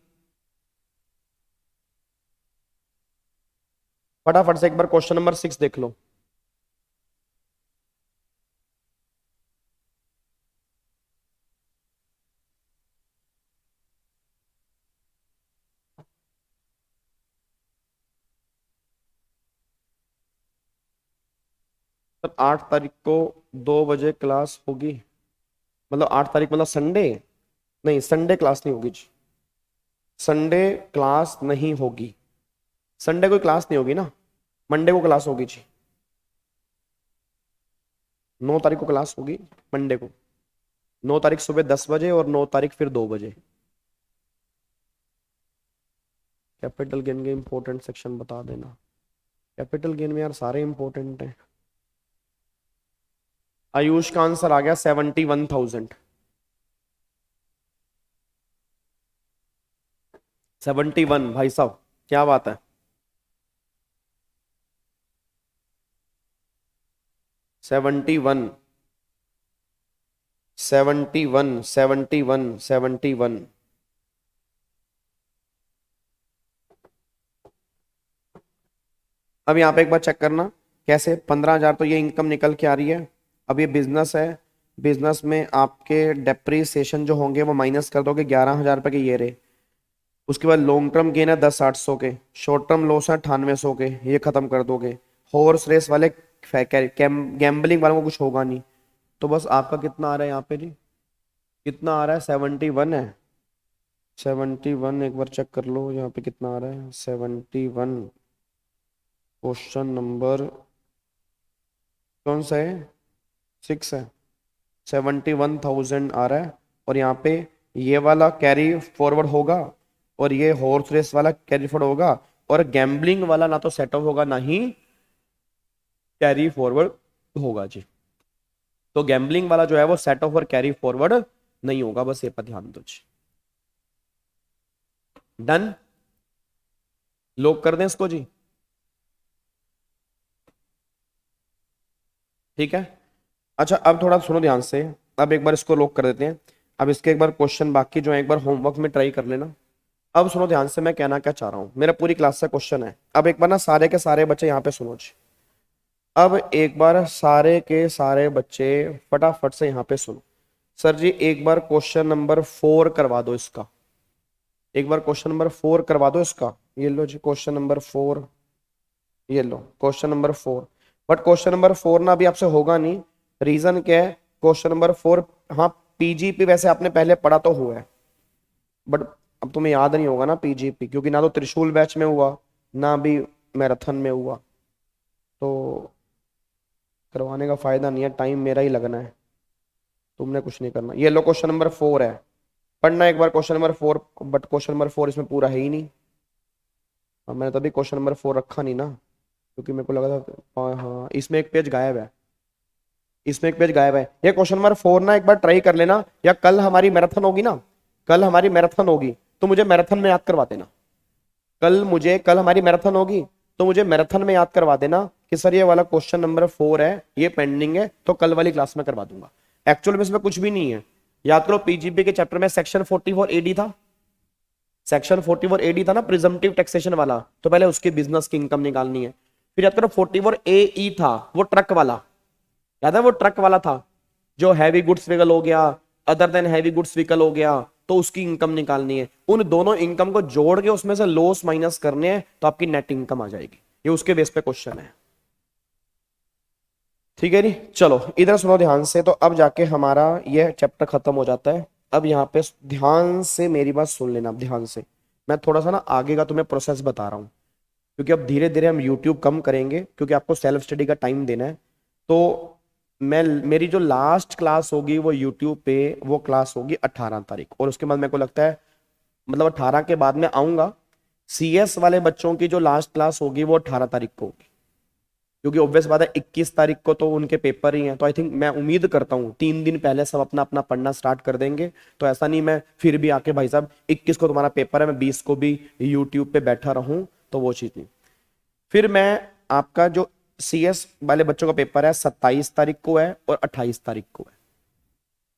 फटाफट से एक बार क्वेश्चन नंबर 6 देख लो। सर 8 तारीख को 2 बजे क्लास होगी, मतलब 8 तारीख मतलब संडे? नहीं संडे क्लास नहीं होगी जी, संडे क्लास नहीं होगी। संडे कोई क्लास नहीं होगी ना, मंडे को क्लास होगी जी। 9 तारीख को क्लास होगी, मंडे को। 9 तारीख सुबह 10 बजे और 9 तारीख फिर 2 बजे। कैपिटल गेन के इंपॉर्टेंट सेक्शन बता देना। कैपिटल गेन में यार सारे इंपॉर्टेंट हैं। आयुष का आंसर आ गया 71,000। 71 भाई साहब, क्या बात है। 71 71 71 71। अब यहाँ पे एक बार चेक करना कैसे 15,000 तो ये इनकम निकल के आ रही है। अब ये बिजनेस है, बिजनेस में आपके डेप्रीसिएशन जो होंगे वो माइनस कर दोगे, 11,000 रुपए के ये रहे। उसके बाद लॉन्ग टर्म गेन है 10,800 के, शॉर्ट टर्म लॉस है 9800 के, ये खत्म कर दोगे। हॉर्स रेस वाले गैम्बलिंग वालों को कुछ होगा नहीं। तो बस आपका कितना आ रहा है यहाँ पे जी, कितना आ रहा है? 71 है। 71 एक बार चेक कर लो यहाँ पे कितना आ रहा है। 71 क्वेश्चन नंबर कौन सा है? 6 है। 71,000 आ रहा है, और यहाँ पे ये वाला कैरी फॉरवर्ड होगा, और ये हॉर्स रेस वाला कैरी फॉरवर्ड होगा, और गैम्बलिंग वाला ना तो सेटअप होगा ना ही कैरी फॉरवर्ड होगा जी। तो गैम्बलिंग वाला जो है वो सेटअप और कैरी फॉरवर्ड नहीं होगा, बस ये पर ध्यान दो जी। डन, लॉक कर दें इसको जी। ठीक है, अच्छा अब थोड़ा सुनो ध्यान से, अब एक बार इसको लॉक कर देते हैं। अब इसके एक बार क्वेश्चन बाकी जो है एक बार होमवर्क में ट्राई कर लेना। अब सुनो ध्यान से मैं कहना क्या चाह रहा हूं, मेरा पूरी क्लास से क्वेश्चन है। अब एक बार ना सारे के सारे बच्चे यहाँ पे सुनो जी। अब एक बार सारे के सारे बच्चे फटाफट से यहाँ पे सुनो। सर जी एक बार क्वेश्चन नंबर 4 करवा दो इसका, एक बार क्वेश्चन नंबर 4 करवा दो इसका। ये लो जी क्वेश्चन नंबर 4, ये लो question number 4। But question number 4 ना अभी आपसे होगा नहीं, रीजन क्या है? क्वेश्चन नंबर 4, हाँ पीजीपी वैसे आपने पहले पढ़ा तो हुआ है, बट अब तुम्हें याद नहीं होगा ना पीजीपी, क्योंकि ना तो त्रिशूल बैच में हुआ ना भी मैराथन में हुआ, तो करवाने का फायदा नहीं है, टाइम मेरा ही लगना है, तुमने कुछ नहीं करना। ये लो क्वेश्चन नंबर 4 है, पढ़ना एक बार question number 4। But question number 4 इसमें पूरा है ही नहीं। हाँ, मैंने तभी क्वेश्चन नंबर 4 रखा नहीं ना, क्योंकि मेरे को लगा था हाँ इसमें एक पेज गायब है, इसमें एक पेज गायब है। ये क्वेश्चन नंबर 4 ना एक बार ट्राई कर लेना, या कल हमारी मैराथन होगी ना, कल हमारी मैराथन होगी तो मुझे मैराथन में याद करवा देना। कल हमारी मैराथन होगी तो मुझे मैराथन में याद करवा देना कि सर ये वाला क्वेश्चन नंबर 4 है, ये पेंडिंग है, तो कल वाली क्लास में करवा दूंगा। एक्चुअल में इसमें कुछ भी नहीं है, याद करो पीजीपी के चैप्टर में सेक्शन 44 एडी था, सेक्शन 44 एडी था ना प्रिजम्पटिव टैक्सेशन वाला, तो पहले उसकी बिजनेस की इनकम निकालनी है। फिर याद करो 44 ए था, वो ट्रक वाला, याद है वो ट्रक वाला था, जो हैवी गुड्स व्हीकल हो गया, other than heavy goods vehicle हो गया, तो उसकी इनकम निकालनी है। उन दोनों इनकम को जोड़ के उसमें से लॉस माइनस करने हैं, तो आपकी नेट इनकम आ जाएगी। ये उसके बेस पे क्वेश्चन है। ठीक है जी। चलो इधर सुनो ध्यान से, तो अब जाके हमारा ये चैप्टर खत्म हो जाता है। अब यहाँ पे ध्यान से मेरी बात सुन लेना, अब ध्यान से। मैं थोड़ा सा ना आगे का तुम्हें प्रोसेस बता रहा हूँ, क्योंकि अब धीरे धीरे हम यूट्यूब कम करेंगे, क्योंकि आपको सेल्फ स्टडी का टाइम देना है। तो मैं मेरी जो लास्ट क्लास होगी वो यूट्यूब पे, वो क्लास होगी 18 तारीख, और उसके बाद मेरे को लगता है मतलब 18 के बाद में आऊंगा। सीएस वाले बच्चों की जो लास्ट क्लास होगी वो 18 तारीख को होगी, क्योंकि ऑब्वियस बात है 21 तारीख को तो उनके पेपर ही हैं। तो आई थिंक मैं उम्मीद करता हूँ 3 दिन पहले सब अपना अपना पढ़ना स्टार्ट कर देंगे। तो ऐसा नहीं मैं फिर भी आके भाई साहब 21 को तुम्हारा पेपर है, मैं 20 को भी यूट्यूब पे बैठा रहूं, तो वो चीज़ नहीं। फिर मैं आपका जो सीएस वाले बच्चों का पेपर है 27 तारीख को है और 28 तारीख को है।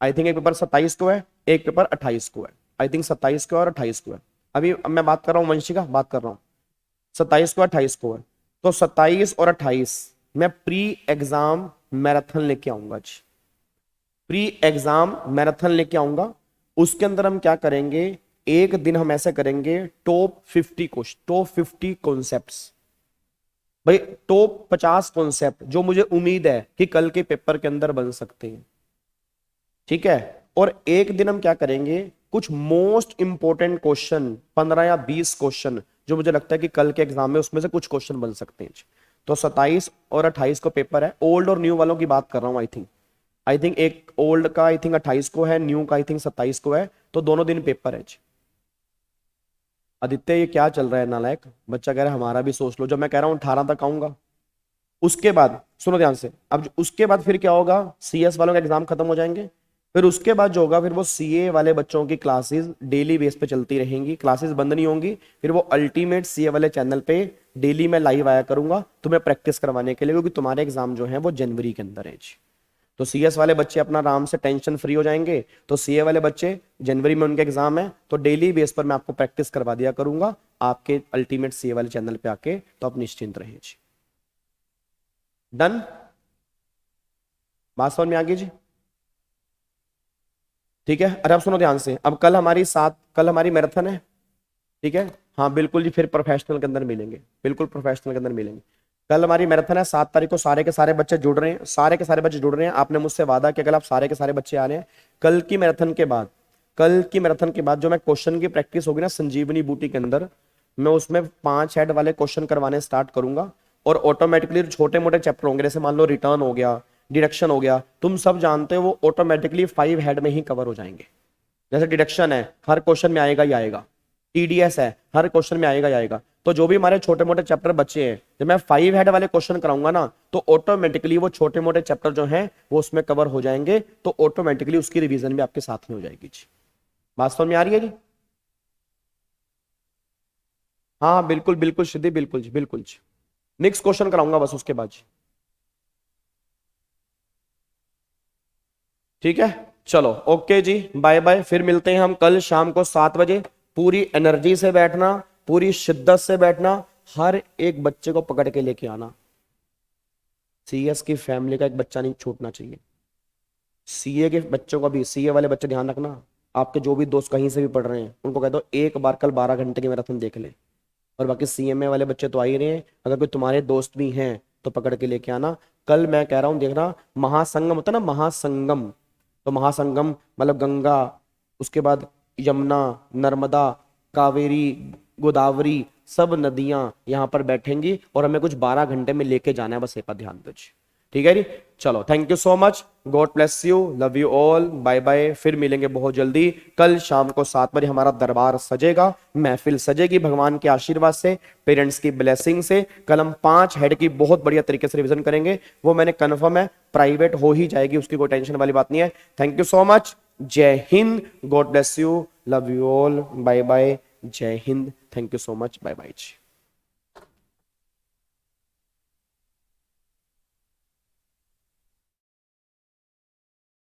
आई थिंक एक पेपर 27 को है, एक पेपर 28 को है। आई थिंक 27 को और 28 को है। अभी अब मैं बात कर रहा हूँ, वंशिका बात कर रहा हूँ, 27 को 28 को है। तो 27 और 28 मैं प्री एग्जाम मैराथन लेके आऊंगा जी। प्री एग्जाम मैराथन लेके आऊंगा। उसके अंदर हम क्या करेंगे, एक दिन हम ऐसे करेंगे टॉप 50 क्वेश्चन, टॉप 50 कॉन्सेप्ट्स, भाई टॉप 50 कॉन्सेप्ट जो मुझे उम्मीद है कि कल के पेपर के अंदर बन सकते हैं। ठीक है। और एक दिन हम क्या करेंगे, कुछ मोस्ट इंपॉर्टेंट क्वेश्चन 15 या 20 क्वेश्चन जो मुझे लगता है कि कल के एग्जाम में उसमें से कुछ क्वेश्चन बन सकते हैं। तो 27 और 28 को पेपर है। ओल्ड और न्यू वालों की बात कर रहा हूं। आई थिंक एक ओल्ड का आई थिंक 28 को है, न्यू का आई थिंक 27 को है। तो दोनों दिन पेपर है। आदित्य ये क्या चल रहा है नालायक, बच्चा कह रहा है हमारा भी सोच लो। जब मैं कह रहा हूं 18 तक आऊंगा, उसके बाद सुनो ध्यान से, अब उसके बाद फिर क्या होगा, सीएस वालों के एग्जाम खत्म हो जाएंगे। फिर उसके बाद जो होगा, फिर वो सीए वाले बच्चों की क्लासेस डेली बेस पे चलती रहेंगी, क्लासेस बंद नहीं होंगी। फिर वो अल्टीमेट सीए वाले चैनल पे डेली मैं लाइव आया करूंगा तुम्हें प्रैक्टिस करवाने के लिए, क्योंकि तुम्हारे एग्जाम जो है वो जनवरी के अंदर है। तो सीएस वाले बच्चे अपना आराम से टेंशन फ्री हो जाएंगे। तो सीए वाले बच्चे जनवरी में उनके एग्जाम है, तो डेली बेस पर मैं आपको प्रैक्टिस करवा दिया करूंगा आपके अल्टीमेट सीए वाले चैनल पे आके। तो आप निश्चिंत रहिए जी। डन, बात समझ में आ गई जी। ठीक है। अरे अब सुनो ध्यान से, अब कल हमारी मैराथन है। ठीक है, हाँ बिल्कुल जी, फिर प्रोफेशनल के अंदर मिलेंगे, बिल्कुल प्रोफेशनल के अंदर मिलेंगे। कल हमारी मैराथन है 7 तारीख को, सारे के सारे बच्चे जुड़ रहे हैं, सारे के सारे बच्चे जुड़ रहे हैं। आपने मुझसे वादा किया, कल आप सारे के सारे बच्चे आ रहे हैं। कल की मैराथन के बाद, कल की मैराथन के बाद जो मैं क्वेश्चन की प्रैक्टिस होगी ना संजीवनी बूटी के अंदर, मैं उसमें 5 हेड वाले क्वेश्चन करवाने स्टार्ट करूंगा। और ऑटोमेटिकली छोटे मोटे चैप्टर होंगे, जैसे मान लो रिटर्न हो गया, डिडक्शन हो गया, तुम सब जानते हो वो ऑटोमेटिकली 5 हेड में ही कवर हो जाएंगे। जैसे डिडक्शन है हर क्वेश्चन में आएगा ही आएगा, टीडीएस है हर क्वेश्चन में आएगा ही आएगा। तो जो भी हमारे छोटे मोटे चैप्टर बच्चे हैं, जब मैं 5 हेड वाले क्वेश्चन कराऊंगा ना, तो ऑटोमेटिकली वो छोटे मोटे चैप्टर जो हैं वो उसमें कवर हो जाएंगे। तो ऑटोमेटिकली उसकी रिवीजन भी आपके साथ में हो जाएगी जी। बात समझ में आ रही है जी? हाँ बिल्कुल बिल्कुल सिद्धि, बिल्कुल जी, बिल्कुल जी। नेक्स्ट क्वेश्चन कराऊंगा बस उसके बाद जी। ठीक है, चलो ओके जी, बाय बाय। फिर मिलते हैं हम कल शाम को 7 बजे। पूरी एनर्जी से बैठना, पूरी शिद्दत से बैठना, हर एक बच्चे को पकड़ के लेके आना। सीएस की फैमिली का एक बच्चा नहीं छूटना चाहिए। सीए के बच्चों का भी, सीए वाले बच्चे ध्यान रखना, आपके जो भी दोस्त कहीं से भी पढ़ रहे हैं उनको कह दो एक बार कल 12 घंटे की मैराथन देख ले। और बाकी सीएमए वाले बच्चे तो आ ही रहे हैं, अगर कोई तुम्हारे दोस्त भी हैं तो पकड़ के लेके आना। कल मैं कह रहा हूँ, देखना महासंगम होता है ना, महासंगम, तो महासंगम मतलब गंगा, उसके बाद यमुना, नर्मदा, कावेरी, गोदावरी, सब नदियां यहाँ पर बैठेंगी और हमें कुछ 12 घंटे में लेके जाना है, बस एक बात ध्यान दो। ठीक है जी, चलो thank you so much, God bless you, love you all, bye bye. फिर मिलेंगे बहुत जल्दी। कल शाम को 7 बजे हमारा दरबार सजेगा, महफिल सजेगी भगवान के आशीर्वाद से, पेरेंट्स की ब्लेसिंग से। कल हम 5 हेड की बहुत बढ़िया तरीके से रिवीजन करेंगे, वो मैंने कन्फर्म है, प्राइवेट हो ही जाएगी, उसकी कोई टेंशन वाली बात नहीं है। Thank you so much, Jai Hind, God bless you, love you all, bye bye, Jai Hind, thank you so much, bye bye.